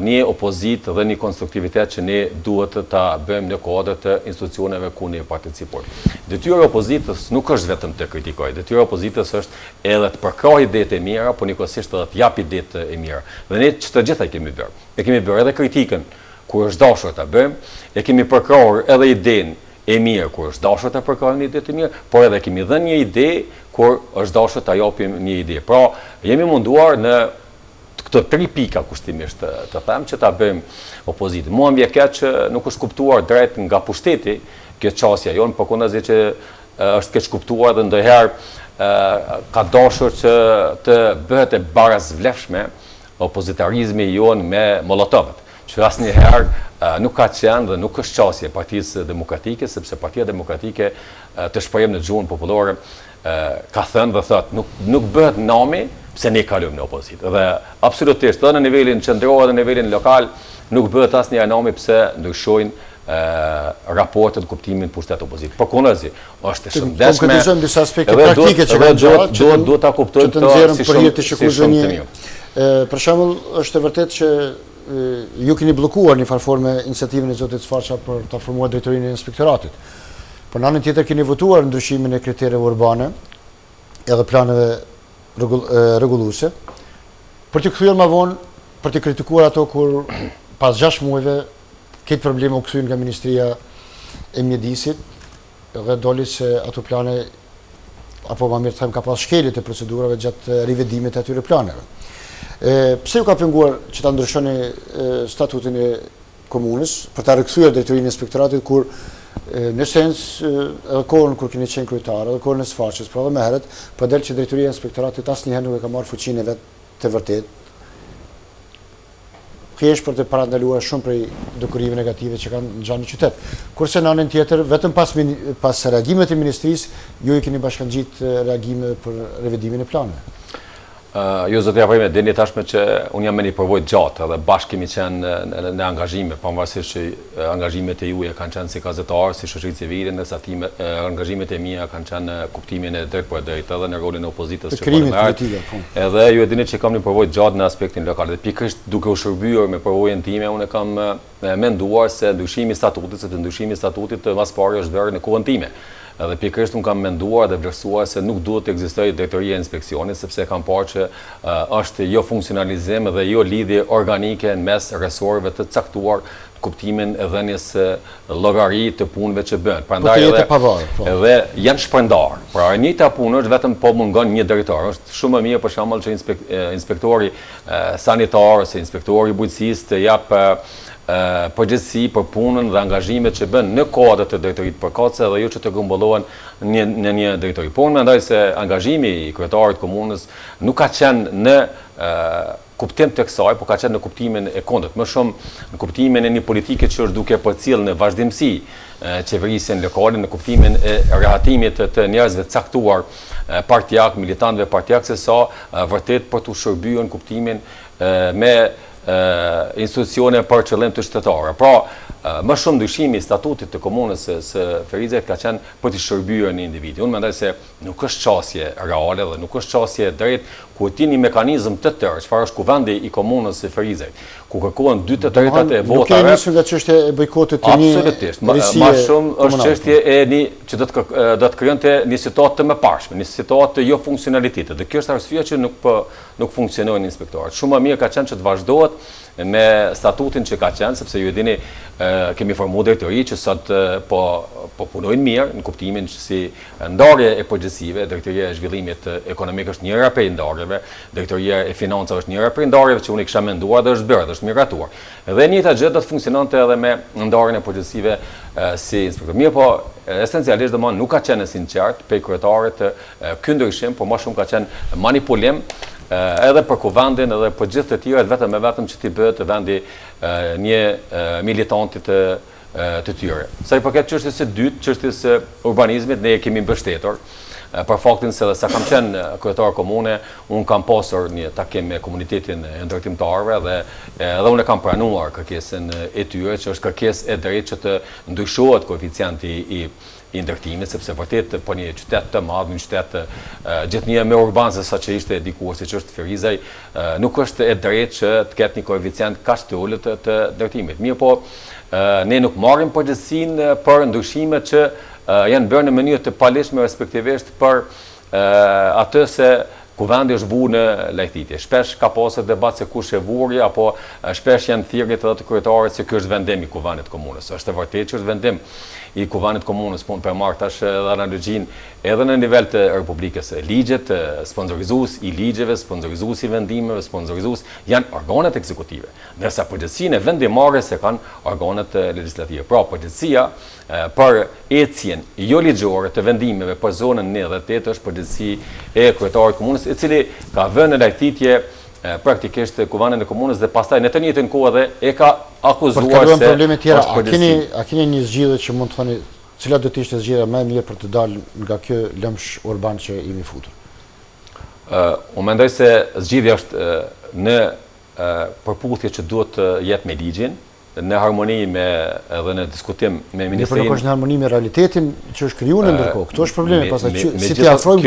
një opozitë dhe një konstruktivitet që ne duhet ta bëjmë në kuadër të institucioneve ku ne participojmë. Detyra e opozitës nuk është vetëm të kritikojë, detyra e opozitës është edhe të përkrahë idetë e mira, por njëkohësisht edhe të japë idetë e mira. Dhe ne të gjitha e kemi bërë. E kemi bërë edhe kritikën kur është dashur ta bëjmë, e kemi përkrahur edhe idenë e mirë kur është dashur ta përkrahim një ide të mirë, por edhe kemi dhënë një ide kur është dashur ta japim një ide. Pra, jemi munduar në këto 3 pika kushtimisht të them që ta bëjmë opozitë. Mua më vjen keq që nuk është kuptuar drejt nga pushteti kjo çësja jon, por kundazi që është keq kuptuar dhe ndonjëherë ka dashur që të bëhet e barazvlefshme opozitarizmi jon me molotovët, që asnjëherë nuk ka qenë dhe nuk është çësje e Partisë Demokratike, sepse Partia Demokratike të shprehjem në gjuhën popullore ka thënë dhe thotë nuk bëhet nami pse ne kalojmë në opozitë. Dhe absolutisht edhe në nivelin qendror dhe në nivelin lokal nuk bëhet asnjë nami pse ndryshojnë raportet kuptimin pushtet opozitë. Por kundazi është e shëndetshme. Konkretizojmë disa aspekte praktike që kanë gjatë, duhet ta kuptojmë këto si shumë të mirë. Për shembull, është e vërtetë që ju keni bllokuar një farforme iniciativën e zotit Sfarqa për ta formuar drejtorinë e inspektoratit. Por në anën tjetër keni votuar ndryshimin e kritereve urbane edhe planeve rregulluese për të kthyer më vonë, për të kritikuar ato kur pas 6 muajve këtë probleme u kthyen nga Ministria e Mjedisit dhe doli se ato plane apo më mirë të them ka pas shkelje të procedurave gjatë rivedimit të atyre planeve. Pse ju ka penguar që ta ndryshoni statutin e komunës për ta rikthyer drejtorinë e inspektoratit kur në sens edhe kohën kur keni qenë kryetar, edhe kohën e Sfarqës, por edhe më herët, po del që drejtoria e inspektoratit asnjëherë nuk e ka marrë fuqinë e vet të vërtetë. Thjesht për të parandaluar shumë prej dukurive negative që kanë ngjanë në qytet. Kurse në anën tjetër, vetëm pas reagimet e ministrisë, ju i keni bashkangjit reagime për revedimin e planeve. Jo, zotë Javrime, dini tashme që unë jam me një përvojë gjatë dhe bashkë kemi qenë në angazhime, pavarësisht që angazhimet e juaja kanë qenë si gazetar, si shoqëri civile, ndërsa angazhimet e mia kanë qenë në kuptimin e drejt për drejt edhe në rolin e opozitës që po. Edhe ju e dini që kam një përvojë gjatë në aspektin lokal. Dhe pikërisht duke u shërbyer me përvojën time, unë kam menduar se ndryshimi i statutit të maspari është bërë në kohën time. Edhe pikërisht unë kam menduar dhe vlerësuar se nuk duhet të ekzistojë drejtoria e inspeksionit, sepse kam parë që është jo funksionalizim dhe jo lidhje organike në mes resorëve të caktuar kuptimin e dhënies llogari të punëve që bën. Prandaj edhe janë shpërndar. Pra e njëjta punë është vetëm po mungon një drejtor. Është shumë më mirë për shembull që inspektori sanitar ose inspektori i bujqësisë të jap përgjegjësi për punën dhe angazhimet që bën në kuadër të drejtorisë përkatëse dhe jo që të grumbullohen në një drejtori. Por mendoj se angazhimi i kryetarit komunës nuk ka qenë në kuptim të kësaj, por ka qenë në kuptimin e kundërt, më shumë në kuptimin e një politike që është duke përcjellë në vazhdimsi qeverisjen lokale, në kuptimin e rehatimit të njerëzve të caktuar partijak, militantëve partijak, se sa vërtet për të shërbyer në kuptimin me institucione për qëllim të shtetare. Pra, më shumë ndryshimi i statutit të komunës së Ferizajt ka qenë për të shërbyer një individi. Unë mendoj se nuk është çështje reale dhe nuk është çështje drejt ku ti një mekanizëm të tërë, çfarë është kuvendi i komunës së Ferizajt, ku kërkohen 2/3 e votave. Nuk kemi nisur nga çështja e bojkotit të një. Absolutisht. Më shumë është çështje e një që do të krijonte një situatë të mëparshme, një situatë të jo funksionaliteti. Dhe kjo është arsyeja që nuk funksionojnë inspektorët. Shumë më mirë ka qenë që të vazhdohet me statutin që ka qenë, sepse ju e dini kemi formuar drejtori që sot po punojnë mirë në kuptimin që si ndarje e përgjegjësive, drejtoria e zhvillimit ekonomik është njëra prej ndarjeve, drejtoria e financave është njëra prej ndarjeve që unë i kisha menduar dhe është bërë, dhe është miratuar. Dhe njëjta gjë do të funksiononte edhe me ndarjen e përgjegjësive si inspektor. Mirë, po esencialisht domosdoshmë nuk ka qenë sinqert pe kryetarit ky ndryshim, por më shumë ka qenë manipulim edhe për kuvendin edhe për gjithë të tjerët vetëm që t'i bëhet vendi një militantit të tyre. Sa i përket çështjes së dytë, çështjes së urbanizmit, ne e kemi mbështetur për faktin se sa kam qenë kryetar komune, unë kam pasur një takim me komunitetin e ndërtimtarëve dhe unë e kam pranuar kërkesën e tyre, që është kërkesë e drejtë që të ndryshohet koeficienti i ndërtimit, sepse vërtet për një qytet të madh, një qytet gjithnjë me urban se sa që ishte dikur siç është Ferizaj, nuk është e drejtë që të ketë një koeficient kaq të ulët të ndërtimit. Mirë, po ne nuk marrim përgjegjësinë për ndryshimet që janë bërë në mënyrë të palishme, respektivisht për atë se kuvendi është vurë në lajthitje. Shpesh ka pasur debat se kush e vuri, apo shpesh janë thirrjet edhe të kryetarit se ky është vendim i kuvendit komunës. Është e vërtetë që është vendim i kuvendit komunës, po për marrë tash edhe analogjin edhe në nivel të Republikës. Ligjet, sponsorizues i ligjeve, sponsorizues i vendimeve, sponsorizues janë organet ekzekutive, ndërsa përgjegjësinë e vendimarrjes e kanë organet legjislative. Pra, përgjegjësia për ecjen jo ligjore të vendimeve për zonën 1 dhe 8 është përgjegjësi e kryetarit komunës, i cili ka vënë në lajthitje praktikisht kuvendin e komunës dhe pastaj në të njëjtën kohë dhe e ka akuzuar se probleme tjera. A keni një zgjidhje që mund të thoni cila do të ishte zgjidhja më e mirë për të dalë nga kjo lëmsh urban që jemi futur? Unë mendoj se zgjidhja është në përputhje që duhet të jetë me ligjin, në harmoni edhe në diskutim me ministrin. Nuk është në harmoni me realitetin që është krijuar ndërkohë. Kto është problemi pastaj si t'i afrojmë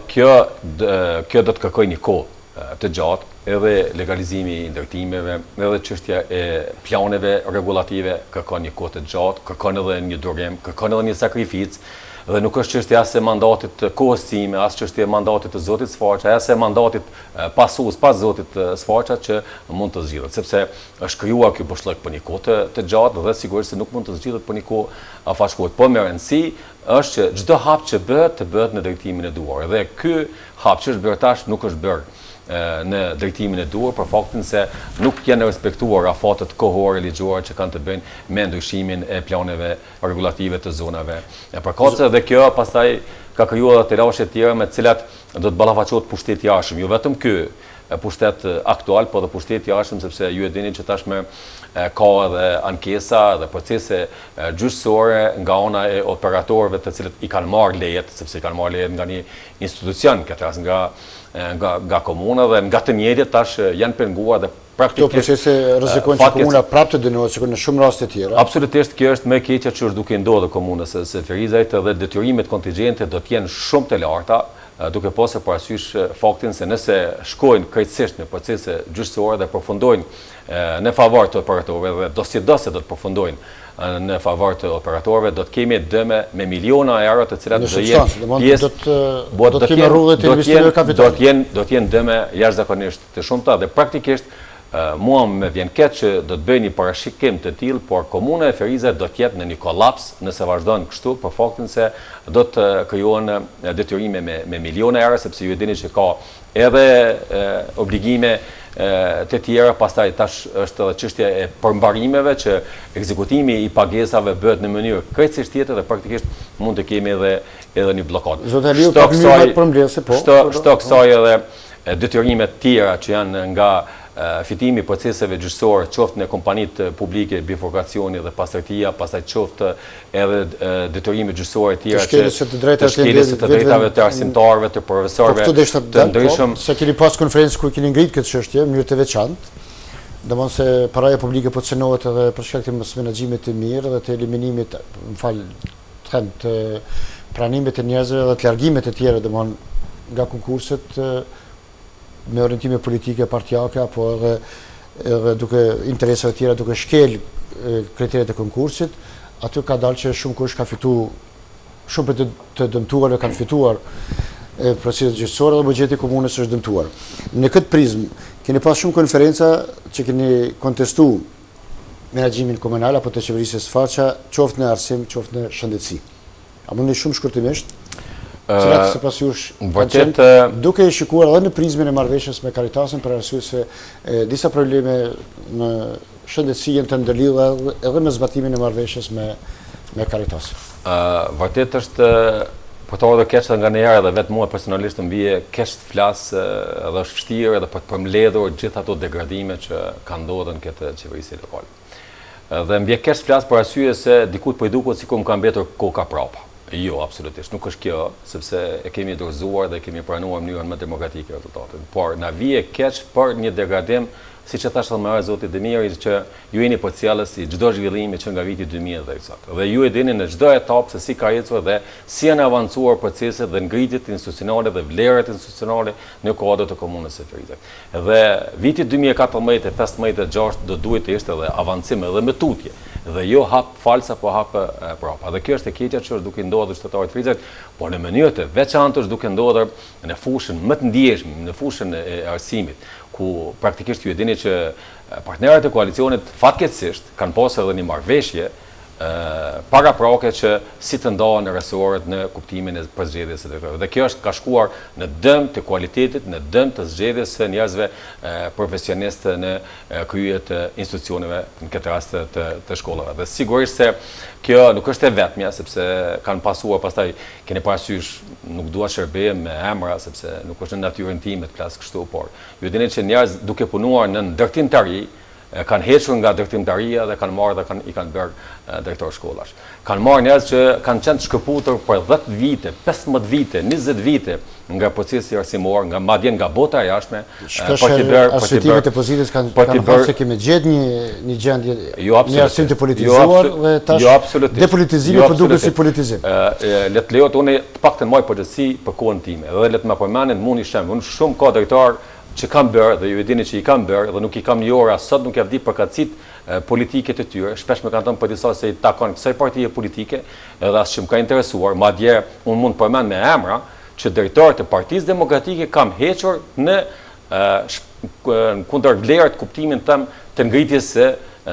kjo do të kërkojë një kohë. të gjatë, edhe legalizimi i ndërtimeve, edhe çështja e planeve regulative kërkon një kohë të gjatë, kërkon edhe një durim, kërkon edhe një sakrificë, dhe nuk është çështja as e mandatit të kohësime, as çështja e mandatit të zotit Sfaqa, as e mandatit pasues pas zotit Sfaqa që mund të zgjidhet, sepse është krijuar ky boshllëk për një kohë të gjatë dhe sigurisht se nuk mund të zgjidhet për një kohë afashkohet. Po me rëndësi është që çdo hap që bëhet të bëhet në drejtimin e duar. Dhe ky hap që është bërë tash nuk është bërë në drejtimin e duar për faktin se nuk janë respektuar afatet kohore ligjore që kanë të bëjnë me ndryshimin e planeve regulative të zonave e përkatëse dhe kjo pastaj ka krijuar edhe tirashe të tjera me të cilat do të ballafaqohet pushteti i jashtëm, jo vetëm ky pushtet aktual, po dhe pushteti i jashtëm sepse ju e dini që tashmë ka edhe ankesa dhe procese gjyqësore nga ana e operatorëve të cilët i kanë marrë lejet, sepse i kanë marrë lejet nga një institucion, këtë rast nga komuna dhe nga të njëjtët tash janë penguar dhe praktikisht këto procese rrezikojnë që komuna prapë të dënohet, sikur në shumë raste të tjera. Absolutisht, kjo është më e keqja që është duke ndodhur komunës së Ferizajt dhe detyrimet kontingjente do të jenë shumë të larta, duke pasur parasysh faktin se nëse shkojnë krejtësisht në procese gjyqësore dhe përfundojnë në favor të operatorëve dhe dosjedose do të përfundojnë në favor të operatorëve, do të kemi dëme me miliona euro të cilat do jenë pjesë do të kemi rrugë të investimeve kapitale. Do të jenë dëme jashtëzakonisht të shumta dhe praktikisht mua më vjen keq që do të bëj një parashikim të tillë, por komuna e Ferizajt do të jetë në një kollaps nëse vazhdon kështu, për faktin se do të krijohen detyrime me miliona euro, sepse ju e dini që ka edhe obligime të tjera, pastaj tash është edhe çështja e përmbarimeve që ekzekutimi i pagesave bëhet në mënyrë krejtësisht tjetër dhe praktikisht mund të kemi edhe një blokadë. Zotë Aliu, ka mënyra përmbledhëse, po. Shto kësaj edhe detyrime të tjera që janë nga fitimi proceseve gjyqësore, qoftë në kompanitë publike, bifurkacioni dhe pastërtia, pastaj qoftë edhe detyrime gjyqësore të tjera të shkeljes të drejtave të arsimtarëve, të profesorëve të ndryshëm. Se keni pas konferencë ku keni ngritë këtë çështje në mënyrë të veçantë, domthonjë se paraja publike po cënohet edhe për shkak të mos menaxhimit të mirë dhe të eliminimit, të pranimit të njerëzve dhe të largimit të tjera domthonjë nga konkurset me orientime politike partijake apo edhe duke interesave të tjera duke shkel kriteret e konkursit, aty ka dalë që shumë kush ka fituar, shumë për të dëmtuarve kanë fituar proceset gjyqësore dhe buxheti i komunës është dëmtuar. Në këtë prizmë keni pas shumë konferenca që keni kontestuar menaxhimin komunal apo të qeverisë së Sfaqa, qoftë në arsim, qoftë në shëndetësi. A mundi shumë shkurtimisht? Cilat sipas jush duke shikuar edhe në prizmën e marrëveshjes me Caritasin për arsye se disa probleme në shëndetësi janë të ndërlidhura edhe me zbatimin e marrëveshjes me Caritasin. Vërtet është po të edhe keq nga njëherë dhe vetë mua personalisht më bie keq të flas edhe është vështirë edhe për të përmbledhur gjithë ato degradime që kanë ndodhur në këtë qeverisje lokale. Dhe më bie keq të flas për arsye se dikut po i duket sikur më ka mbetur koka prapa. Jo, absolutisht, nuk është kjo, sepse e kemi dorëzuar dhe kemi pranuar në mënyrën më demokratike rezultatin. Por na vije keq për një degradim, siç e thash edhe zoti Demiri, që ju jeni përcjellës i çdo zhvillimi që nga viti 2010. Dhe ju e dini në çdo etapë se si ka ecur dhe si janë avancuar proceset dhe ngritjet institucionale dhe vlerat institucionale në kuadër të komunës së Ferizajt. Dhe viti 2014 e 15 e 6 do duhet të ishte edhe avancim edhe me tutje. Dhe jo hap falsa, po hap prapa. Dhe kjo është e keqja që është duke ndodhur shtetarit të Ferizajt, por në mënyrë të veçantë është duke ndodhur në fushën më të ndjeshme, në fushën e arsimit, ku praktikisht ju e dini që partnerët e koalicionit fatkeqësisht kanë pasur edhe një marrëveshje paraprake që si të ndahen resortet në kuptimin e përzgjedhjes së drejtorëve. Dhe kjo është ka shkuar në dëm të kualitetit, në dëm të zgjedhjes së njerëzve profesionistë në krye të institucioneve, në këtë rast të shkollave. Dhe sigurisht se kjo nuk është e vetmja, sepse kanë pasuar pastaj keni parasysh, nuk dua shërbej me emra sepse nuk është në natyrën time të flas kështu, por ju dini që njerëz duke punuar në ndërtimtari kanë hequr nga ndërtimtaria dhe kanë marrë dhe i kanë bërë drejtor shkollash. Kanë marrë njerëz që kanë qenë të shkëputur për 10 vite, 15 vite, 20 vite nga procesi arsimor, nga madje nga bota e jashtme, për të bërë arsyetimet e pozitës kanë thënë se kemi gjetë një gjendje një arsim të politizuar dhe tash depolitizimi po duket si politizim. Le të lejohet unë të paktën më përgjithësi për kohën time. Dhe le të më përmendin mundi shem, unë shumë ka drejtar që kam bërë dhe ju e dini që i kam bërë dhe nuk i kam një ora sot nuk e vdi përkatësit politike të tyre, shpesh me kanë thënë për disa se i takon kësaj partije politike edhe as që më ka interesuar, madje unë mund përmend me emra që drejtorët e Partisë Demokratike kam hequr në kundër vlerët kuptimin tëm të ngritjes së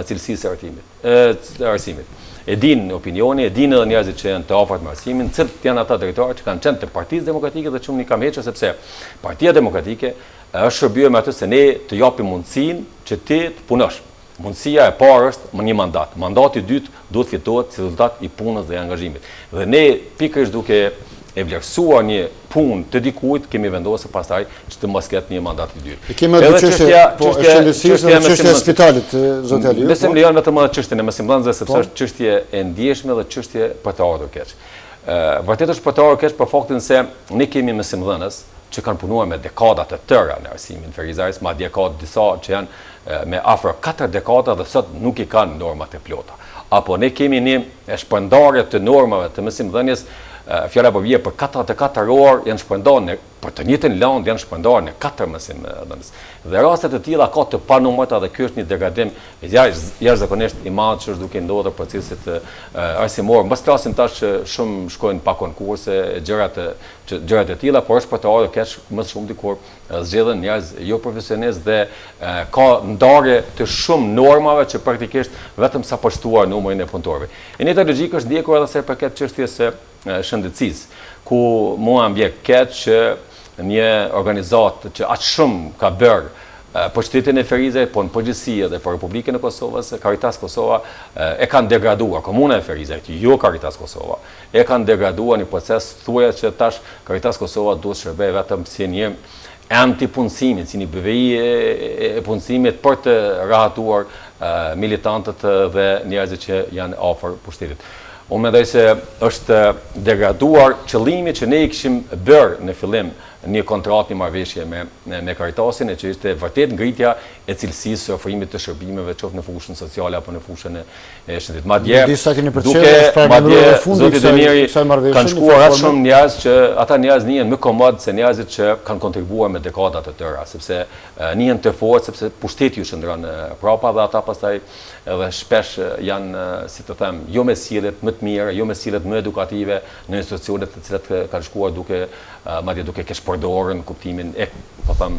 cilësisë së arsimit. E din opinioni, e din edhe njerëzit që janë të afërt me arsimin, cilët janë ata drejtorë që kanë qenë të Partisë Demokratike dhe që unë i kam hequr sepse Partia Demokratike është shërbyer me atë se ne të japim mundësinë që ti të punosh. Mundësia e parë është më një mandat. Mandati i dytë duhet fitohet si rezultat i punës dhe i angazhimit. Dhe ne pikërisht duke e vlerësuar një punë të dikujt, kemi vendosur pastaj që të mos ketë një mandat i dytë. Kemë edhe çështja e shëndetësisë dhe çështja e spitalit, zoti Aliu. Besoj lejon vetëm edhe çështjen e mësimdhënësve sepse është çështje e ndjeshme dhe çështje për të ardhur keq. Vërtet është për të ardhur keq për faktin se ne kemi mësimdhënës që kanë punuar me dekada të tëra në arsimin ferizaris, madje ka disa që janë me afro 4 dekada dhe sot nuk i kanë normat e plota. Apo ne kemi një shpërndarje të normave të mësimdhënies, fjala po vije për 44 orë janë shpërndarë për të njëjtën land janë shpërndarë në 4 mësimdhënës. Dhe raste të tilla ka të panumërta dhe ky është një degradim jashtëzakonisht i madh që është duke ndodhur procesit arsimor. Mbas klasin tash që shumë shkojnë pa konkurse, gjërat e tilla, por është për të ardhur keq më shumë dikur zgjedhen njerëz jo profesionistë dhe ka ndarje të shumë normave që praktikisht vetëm sa po shtuar numrin e punëtorëve. E njëjta logjikë është ndjekur edhe sa përket çështjes së shëndetësisë, ku mua më vjen keq që një organizatë që aq shumë ka bërë për shtetin e Ferizaj, po në përgjithësi edhe për Republikën e Kosovës, Caritas Kosova e kanë degraduar, komuna e Ferizajt, jo Caritas Kosova, e kanë degraduar një proces thuaj që tash Caritas Kosova duhet shërbej vetëm si një anti-punësimit, si një BVI e punësimit për të rahatuar militantët dhe njerëzit që janë afër pushtetit. Unë mendoj se është degraduar qëllimi që ne i kishim bërë në fillim një kontratë, një marrëveshje me Caritasin, që ishte vërtet ngritja e cilësisë së ofrimit të shërbimeve qoftë në fushën sociale apo në fushën e shëndetit. Madje zoti Demiri kanë shkuar aq shumë njerëz që ata njerëz njihen më komod se njerëzit që kanë kontribuar me dekada të tëra, sepse njihen të fortë sepse pushteti u shndron prapa dhe ata pastaj edhe shpesh janë, si të them, jo me sjelljet më të mira, jo me sjelljet më edukative në institucionet të cilat kanë shkuar madje duke kesh përdorën kuptimin po them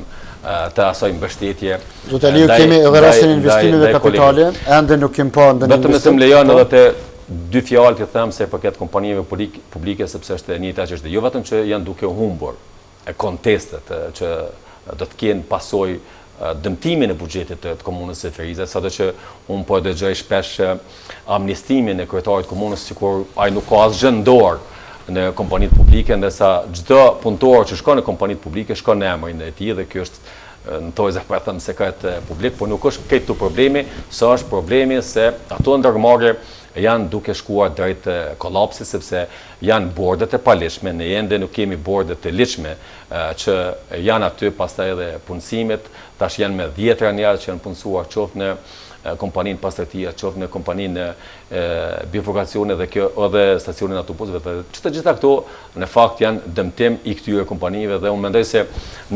të asaj mbështetje. Zoti Aliu, kemi edhe rastin e investimeve kapitale, ende nuk kemi pa ndonjë. Vetëm më lejon edhe të dy fjalë të them se përket kompanive publike sepse është e njëjta çështje. Jo vetëm që janë duke humbur kontestet që do të kenë pasojë dëmtimin e buxhetit të komunës së Ferizaj, sado që unë po dëgjoj shpesh amnistimin e kryetarit të komunës sikur ai nuk ka asgjë në dorë në kompanitë publike, ndërsa çdo punëtor që shkon në kompanitë publike shkon në emrin e tij dhe ky është në tojë për të thënë sekret publik, por nuk është këtu problemi, sa është problemi se ato ndërmarrje janë duke shkuar drejt kolapsit sepse janë bordet e palishme, ne ende nuk kemi bordet të ligjshme që janë aty pastaj edhe punësimet, tash janë me 10 njerëz që janë punësuar qoftë në kompaninë pastërtia, qoftë në kompaninë bifurkacione dhe kjo edhe stacionin autobusëve. Të gjitha këto në fakt janë dëmtim i këtyre kompanive dhe unë mendoj se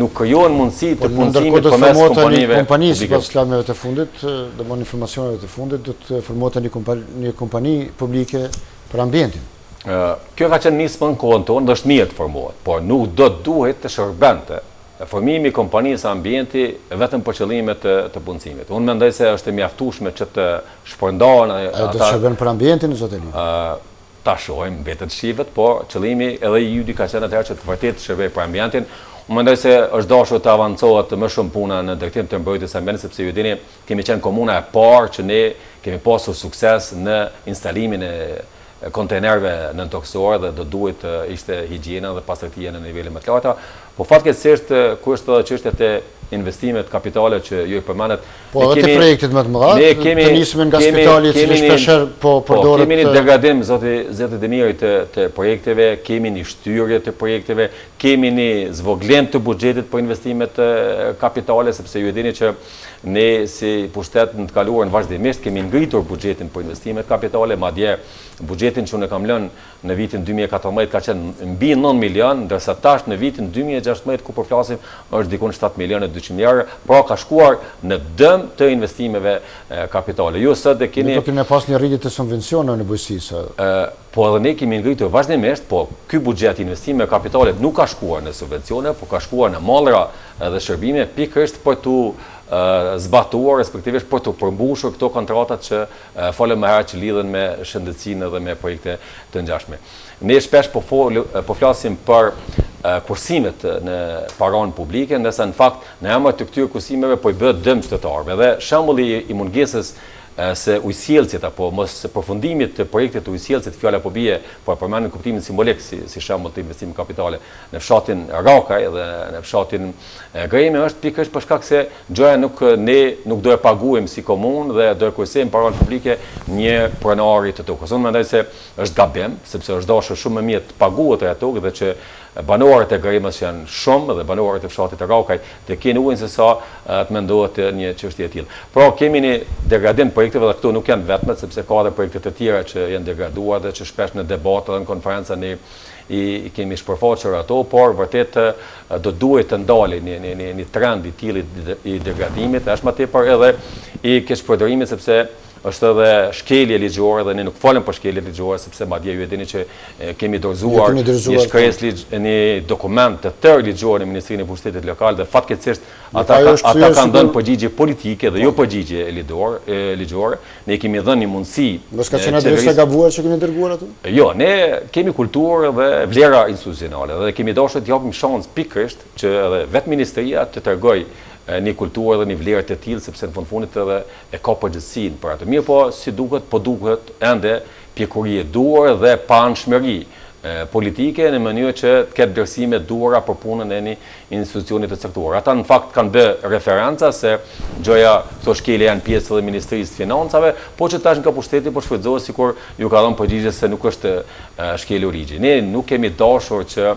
nuk krijohen mundësi të punësimit përmes kompanive publike. Pas lajmeve të fundit, domthonë informacioneve të fundit, do të formohet një kompani publike për ambientin. Kjo ka qenë nismë në kohën tonë dhe është mirë të formohet, por nuk do të duhet të shërbente formimi i kompanisë ambienti vetëm për qëllime të punësimit. Unë mendoj se është e mjaftueshme që të shpërndahen ata. Do të shërben për ambientin, zoti Aliu? Ta shohim, mbetet shihet, por qëllimi edhe i judi ka qenë atëherë që të vërtet shërbej për ambientin. Unë mendoj se është dashur të avancohet më shumë puna në drejtim të mbrojtjes së ambientit, sepse ju dini, kemi qenë komuna e parë që ne kemi pasur sukses në instalimin e kontejnerëve nëntokësor dhe do duhet ishte higjiena dhe pastërtia në nivele më të larta. Po fatkeqësisht kur është edhe çështjet e investimet kapitale që ju i përmendet, po edhe te projektet më të mëdha, të nismen nga spitali i cili shpeshherë po përdoret. Kemi një degradim zoti Demiri të projekteve, kemi një shtyrje të projekteve, kemi një zvoglim të buxhetit për investimet kapitale, sepse ju e dini që ne si pushtet në të kaluarën vazhdimisht kemi ngritur buxhetin për investimet kapitale, madje buxhetin që unë kam lënë në vitin 2014 ka qenë mbi 9 milion, ndërsa tash në vitin 2016 ku përflasim është dikon 7 milionë 200 miliardë, pra ka shkuar në dëm të investimeve kapitale. Ju sot e keni... Ne kemi pas një rritje të subvencioneve në bujqësi. Po edhe ne kemi ngritur vazhdimisht, po ky buxhet investime kapitale nuk ka shkuar në subvencione, po ka shkuar në mallra dhe shërbime pikërisht për të zbatuar, respektivisht për të përmbushur këto kontratat që folëm më herët që lidhen me shëndetësinë dhe me projekte të ngjashme. Ne shpesh po flasim për kursimet në paranë publike, ndërsa në fakt në emër të këtyre kursimeve po i bëhet dëm qytetarëve. Dhe shembulli i mungesës se ujësjellësit apo mos përfundimit të projektit të ujësjellësit, fjala po bie, po përmend në kuptimin simbolik si shembull të investimit kapitale në fshatin Rakaj dhe në fshatin Gremi, është pikërisht për shkak se gjëja ne nuk do e paguajmë si komunë dhe do e kursejmë paranë publike një pronari të tokës. Unë mendoj se është gabim, sepse është dashur shumë më mirë të paguhet ajo tokë dhe që banorët e Grimës janë shumë dhe banorët e fshatit të Rakaj të kenë ujin se sa të mendohet një çështje e tillë. Pra kemi një degradim projekteve dhe këto nuk janë vetmet, sepse ka edhe projekte të tjera që janë degraduar dhe që shpesh në debatë dhe në konferenca ne i kemi shpërfaqur ato, por vërtet do duhet të ndalë një trend i tillë i degradimit, është më tepër edhe i keqpërdorimit, sepse është edhe shkelje ligjore dhe ne nuk folëm për shkelje ligjore, sepse madje ju e dini që kemi dorëzuar një shkresë një dokument të tërë ligjor në Ministrinë e Pushtetit Lokal dhe fatkeqësisht ata kanë dhënë përgjigje politike dhe jo përgjigje ligjore. Ne kemi dhënë një mundësi. Mos ka qenë adresa gabuar që kemi dërguar aty? Jo, ne kemi kulturë dhe vlera institucionale dhe kemi dashur të japim shans pikërisht që edhe vetë ministria të tregojë një kulturë dhe një vlerë të tillë, sepse në fundit edhe e ka përgjegjësinë për atë. Mirë po, si duket, po duket ende pjekuri e duhur dhe panshmëri politike në mënyrë që të ketë vlerësime duhura për punën e një institucioni të caktuar. Ata në fakt kanë bë referenca se gjëja këto shkelje janë pjesë edhe Ministrisë të Financave, po që tash nga pushteti po shfrytëzohet sikur ju ka dhënë përgjigje se nuk është shkelje origji. Ne nuk kemi dashur që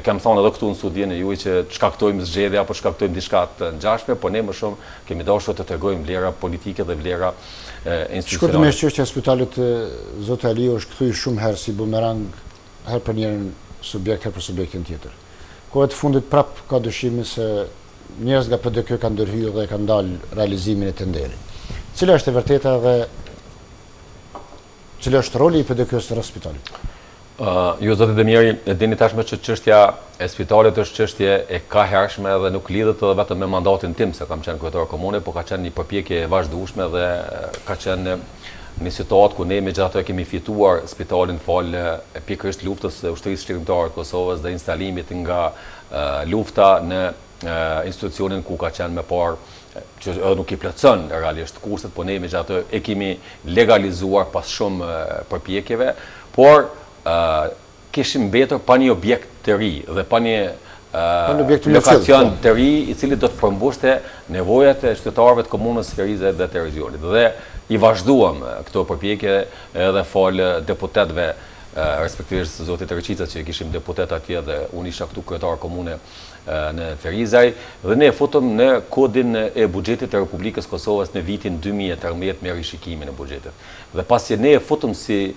kam thonë edhe këtu në studion e juaj që shkaktojmë zgjedhje apo shkaktojmë diçka të ngjashme, po ne më shumë kemi dashur të tregojmë vlera politike dhe vlera institucionale. Shkurtimisht me çështja e spitalit Zoti Aliu është kthyer shumë herë si bumerang, herë për njërin subjekt, herë për subjektin tjetër. Kohët e fundit prap ka dyshimin se njerëz nga PDK kanë ndërhyrë dhe kanë dalë realizimin e tenderit. Cila është e vërteta dhe cili është roli i PDK-s rreth spitalit? Ju zotit Demiri, e dini tashme që çështja e spitalit është çështje e kahershme dhe nuk lidhet edhe vetëm me mandatin tim, se kam qenë kryetar komune, po ka qenë një përpjekje e vazhdueshme dhe ka qenë një situatë ku ne megjithatë kemi fituar spitalin fal pikërisht luftës së ushtrisë shqiptare të Kosovës dhe instalimit nga lufta në institucionin ku ka qenë më parë që nuk i plotson realisht kushtet, po ne megjithatë e kemi legalizuar pas shumë përpjekjeve, por kishim mbetur pa një objekt të ri dhe pa një lokacion të ri i cili do të përmbushte nevojat e qytetarëve të komunës Ferize dhe të regionit. Dhe i vazhduam këto përpjekje edhe fal deputetëve, respektivisht zotit Reqica që kishim deputet atje dhe unë isha këtu kryetar komune në Ferizaj, dhe ne futëm në kodin e buxhetit të Republikës Kosovës në vitin 2013 me rishikimin e buxhetit. Dhe pasi ne futëm si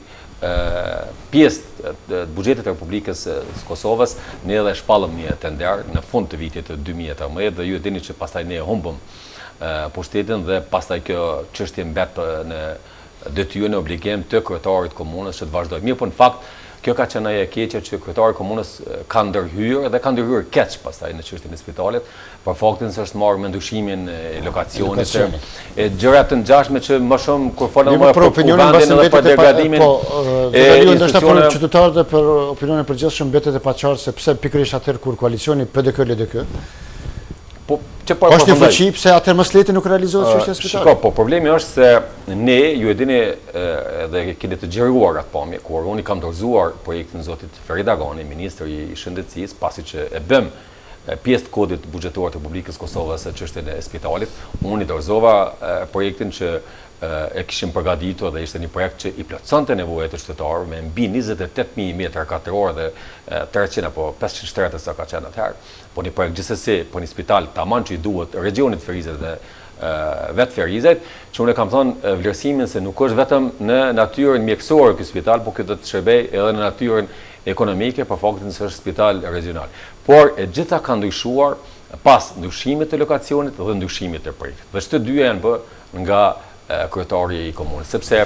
pjesë të buxhetit të Republikës së Kosovës, ne edhe shpallëm një tender në fund të vitit të 2013 dhe ju e dini që pastaj ne humbëm pushtetin dhe pastaj kjo çështje mbet në detyrë në obligim të kryetarit komunës që të vazhdojë. Mirë, po në fakt kjo ka qenë ajo e keqe që kryetari i komunës ka ndërhyrë dhe ka ndërhyrë keq pastaj në çështjen e spitalit, për faktin se është marrë me ndryshimin e lokacionit e gjëra të ngjashme që më shumë kur folëm për opinionin edhe për degradimin e ndoshta për qytetarët dhe për opinionin e përgjithshëm mbetet e paqartë se pse pikërisht atëherë kur koalicioni PDK-LDK është një fuqi pse atëherë mos leti nuk realizohet çështja e spitalit. Shiko, po problemi është se ne ju e dini edhe keni të gjeruar atë pamje kur unë kam dorëzuar projektin zotit Ferida Gani, ministri i shëndetësisë, pasi që e bëm pjesë të kodit buxhetor të Republikës Kosovës së çështjen e spitalit, unë i dorëzova projektin që e kishim përgatitur dhe ishte një projekt që i plotësonte nevojat e qytetarëve me mbi 28.000 metra katror dhe 300 apo 500 shtrete sa ka qenë atëherë. Po një projekt gjithsesi, po një spital tamam që i duhet regionit Ferizet dhe vetë Ferizet, që unë kam thënë vlerësimin se nuk është vetëm në natyrën mjekësore ky spital, po ky do të shërbej edhe në natyrën ekonomike, për faktin se është spital regional. Por e gjitha ka ndryshuar pas ndryshimit të lokacionit dhe ndryshimit të projektit. Dhe çdo dyja janë bërë nga kryetari i komunës, sepse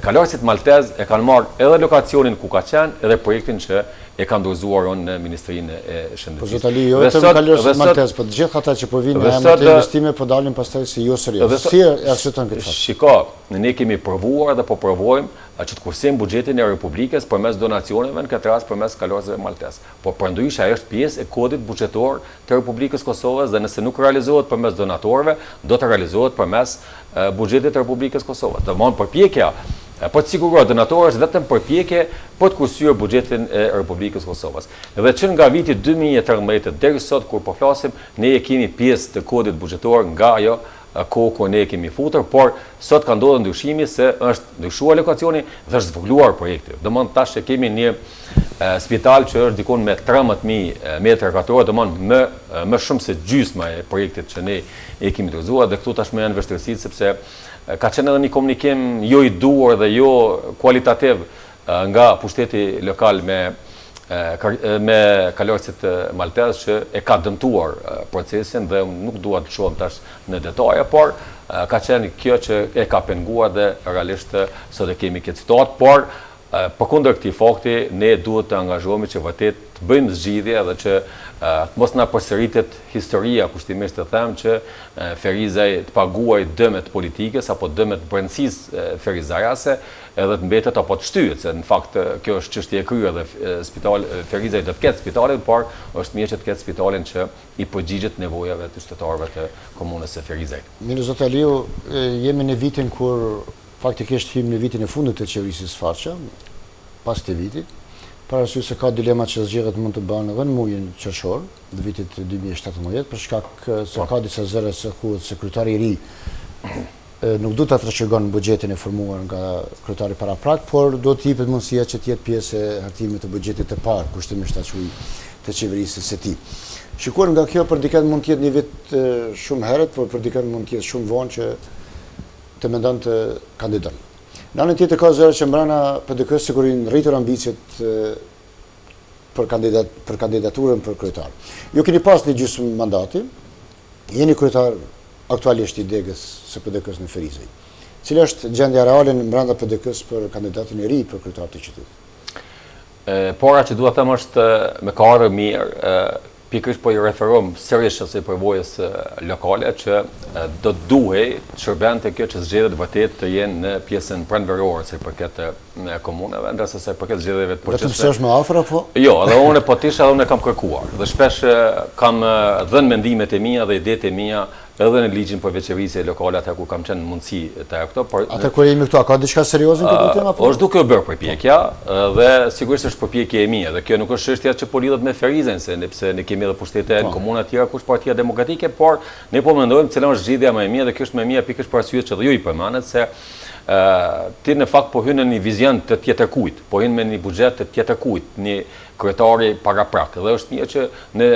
kaluarësit maltez e kanë marrë edhe lokacionin ku ka qenë, edhe projektin që e kanë dorëzuar në Ministrinë e Shëndetësisë. Po zotali, jo vetëm kaluarësit maltez, po të gjithë ata që po vinë me emër të investime po dalin pastaj si jo serioz. Si e arsyetën këtë fakt? Shiko, ne kemi provuar dhe po provojmë që të kursejmë buxhetin e Republikës përmes donacioneve, në këtë rast përmes kaluarësve maltez. Po përndryshe ajo është pjesë e kodit buxhetor të Republikës Kosovës dhe nëse nuk realizohet përmes donatorëve, do të realizohet përmes buxhetit të Republikës Kosovës. Domthonë përpjekja po të sigurohet donatorë është vetëm përpjekje po të kursyer buxhetin e Republikës Kosovës. Dhe që nga viti 2013 deri sot kur po flasim, ne e kemi pjesë të kodit buxhetor nga ajo kohë kur ne kemi futur, por sot ka ndodhur ndryshimi se është ndryshuar lokacioni dhe është zvogëluar projekti. Domthonë tash e kemi një spital që është dikon me 13.000 metra katror, domthonë më shumë se gjysma e projektit që ne e kemi dorëzuar dhe këtu tashmë janë vështirësitë sepse ka qenë edhe një komunikim jo i duhur dhe jo kualitativ nga pushteti lokal me kaluarësit maltez që e ka dëmtuar procesin dhe nuk dua të shohem tash në detaje, por ka qenë kjo që e ka penguar dhe realisht sot e kemi këtë situatë, por përkundër këtij fakti ne duhet të angazhohemi që vërtet të bëjmë zgjidhje dhe që të mos na përsëritet historia, kushtimisht të them që Ferizaj të paguaj dëmet politikës apo dëmet brendësisë ferizajase edhe të mbetet apo të shtyhet, se në fakt kjo është çështje e kryer dhe Ferizaj do të ketë spitalin, por është mirë që të ketë spitalin që i përgjigjet nevojave të qytetarëve të komunës së Ferizajt. Mirë zotaliu, jemi në vitin kur faktikisht hym në vitin e fundit të qeverisë Farqa, pas këtij viti. Parasysh se ka dilema që zgjedhjet mund të bëhen edhe në muajin qershor të vitit 2017, për shkak se ka disa zëre se thuhet se kryetari i ri nuk do ta trashëgon buxhetin e formuar nga kryetari paraprak, por do të jepet mundësia që të jetë pjesë e hartimit të buxhetit të parë, kushtimisht ashtu të qeverisë së tij. Shikuar nga kjo, për dikën mund të jetë një vit shumë herët, por për dikën mund të jetë shumë vonë që të mendon të kandidon. Në anën tjetër ka zëre që mbrana PDK-s sigurisht rritur ambicet për kandidaturën për kryetar. Ju keni pas një gjysmë mandati, jeni kryetar aktualisht i degës së PDK-s në Ferizaj. Cila është gjendja reale brenda PDK-s për kandidatin e ri për kryetar të qytetit? Pora që dua të them është me ka ardhur mirë, pikërisht po i referohem sërish asaj përvojës lokale që do të duhej të shërbente kjo që zgjedhjet vërtet të jenë në pjesën pranverore sa i përket komunave, ndërsa sa i përket zgjedhjeve të përgjithshme. Vetëm se është më afër apo? Jo, edhe unë po tisha dhe unë kam kërkuar. Dhe shpesh kam dhënë mendimet e mia dhe idetë e mia edhe në ligjin për veçërisje lokale atë ku kam qenë mundësi të këto, por atë kur jemi këtu, ka diçka serioze në këtë temë apo? Është duke u bërë përpjekja dhe sigurisht është përpjekje e mia dhe kjo nuk është çështja që po lidhet me Ferizën, sepse ne kemi edhe pushtete në komuna të tjera kush Partia Demokratike, por ne po mendojmë cila është zgjidhja më e mirë dhe kjo është më e mirë pikërisht për arsye që dhe ju i përmendet se ti në fakt po hyn në një vizion të tjetërkujt, po hyn me një buxhet të tjetërkujt, një kryetari paraprak dhe është mirë që në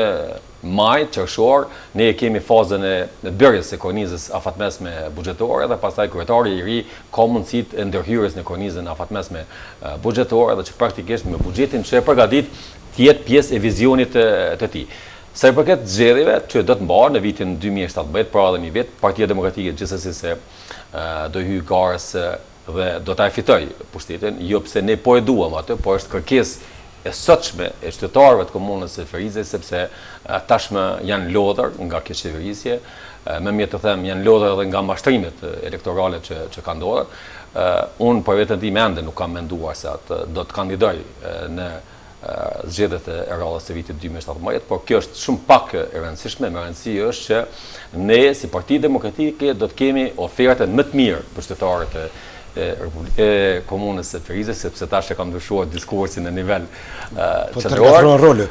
maj, qershor, ne kemi fazën e bërjes së kornizës afatmesme buxhetore dhe pastaj kryetari i ri ka mundësitë e ndërhyrjes në kornizën afatmesme buxhetore dhe që praktikisht me buxhetin që e përgatit të jetë pjesë e vizionit të tij. Sa i përket zgjedhjeve që do të mbahen në vitin 2017, pra edhe një vit, Partia Demokratike gjithsesi se do hyj garës dhe do ta fitoj pushtetin, jo pse ne po e duam atë, por është kërkesë e sotshme e qytetarëve të komunës së Ferizaj, sepse tashmë janë lodhur nga kjo qeverisje, më mirë të them janë lodhur edhe nga mashtrimet elektorale që kanë ndodhur. Unë për veten time ende nuk kam menduar se atë do të kandidoj në zgjedhjet e radhës së vitit 2017, por kjo është shumë pak e rëndësishme, më rëndësi është që ne si Parti Demokratike do të kemi ofertën më të mirë për qytetarët e komunës së Ferizaj, sepse tash e kam ndryshuar diskursin në nivel qendror.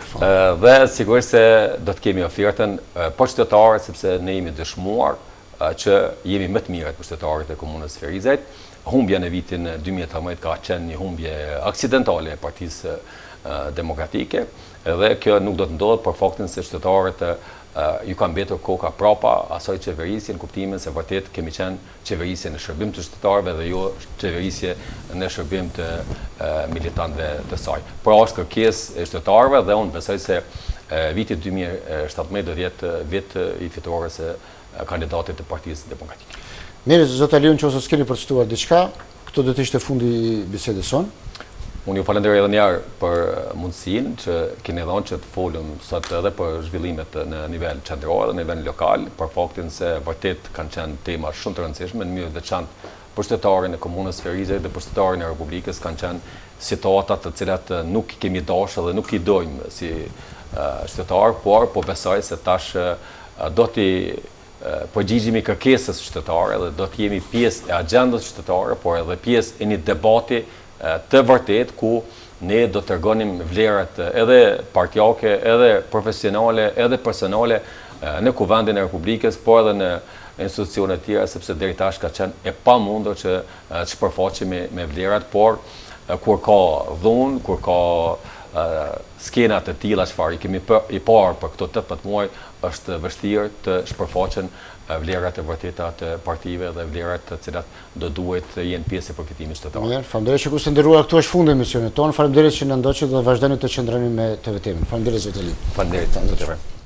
Dhe sigurisht se do të kemi ofertën për qytetarët, sepse ne jemi dëshmuar që jemi më të mirët për qytetarët e komunës së Ferizajt. Humbja në vitin 2018 ka qenë një humbje aksidentale e Partisë Demokratike dhe kjo nuk do të ndodhë për faktin se qytetarët ju kanë mbetur koka prapa asaj qeverisje në kuptimin se vërtet kemi qenë qeverisje në shërbim të qytetarëve dhe jo qeverisje në shërbim të militantëve të saj. Pra është kërkesë e qytetarëve dhe unë besoj se vitit 2017 do jetë vit i fituarës së kandidatit të Partisë Demokratike. Mirë, zot Aliun, nëse s'keni përcaktuar diçka, këto do të ishte fundi i bisedës sonë. Unë ju falenderoj edhe një herë për mundësinë që keni dhënë që të folëm sot edhe për zhvillimet në nivel qendror dhe në nivel lokal, për faktin se vërtet kanë qenë tema shumë të rëndësishme, në mënyrë të veçantë për qytetarën e komunës Ferizë dhe për qytetarën e Republikës kanë qenë situata të cilat nuk i kemi dashur dhe nuk i dojmë si qytetar, por po besoj se tash do t'i përgjigjemi kërkesës qytetare dhe do të jemi pjesë e agjendës qytetare, por edhe pjesë e një debati të vërtet ku ne do të tregonim vlerat edhe partijake, edhe profesionale, edhe personale në Kuvendin e Republikës, por edhe në institucione të tjera, sepse deri tash ka qenë e pamundur që të shpërfaqemi me vlerat, por kur ka dhunë, kur ka skena të tilla çfarë kemi i parë për këto 18 muaj, është vështirë të shpërfaqen vlerat e vërteta të partive dhe vlerat të cilat do duhet të jenë pjesë e përfitimit qytetar. Mirë, faleminderit që kushtet nderuara, këtu është fundi i emisionit tonë. Faleminderit që na ndoqët dhe vazhdoni të qëndroni me TV-n. Faleminderit zot Eli. Faleminderit zot.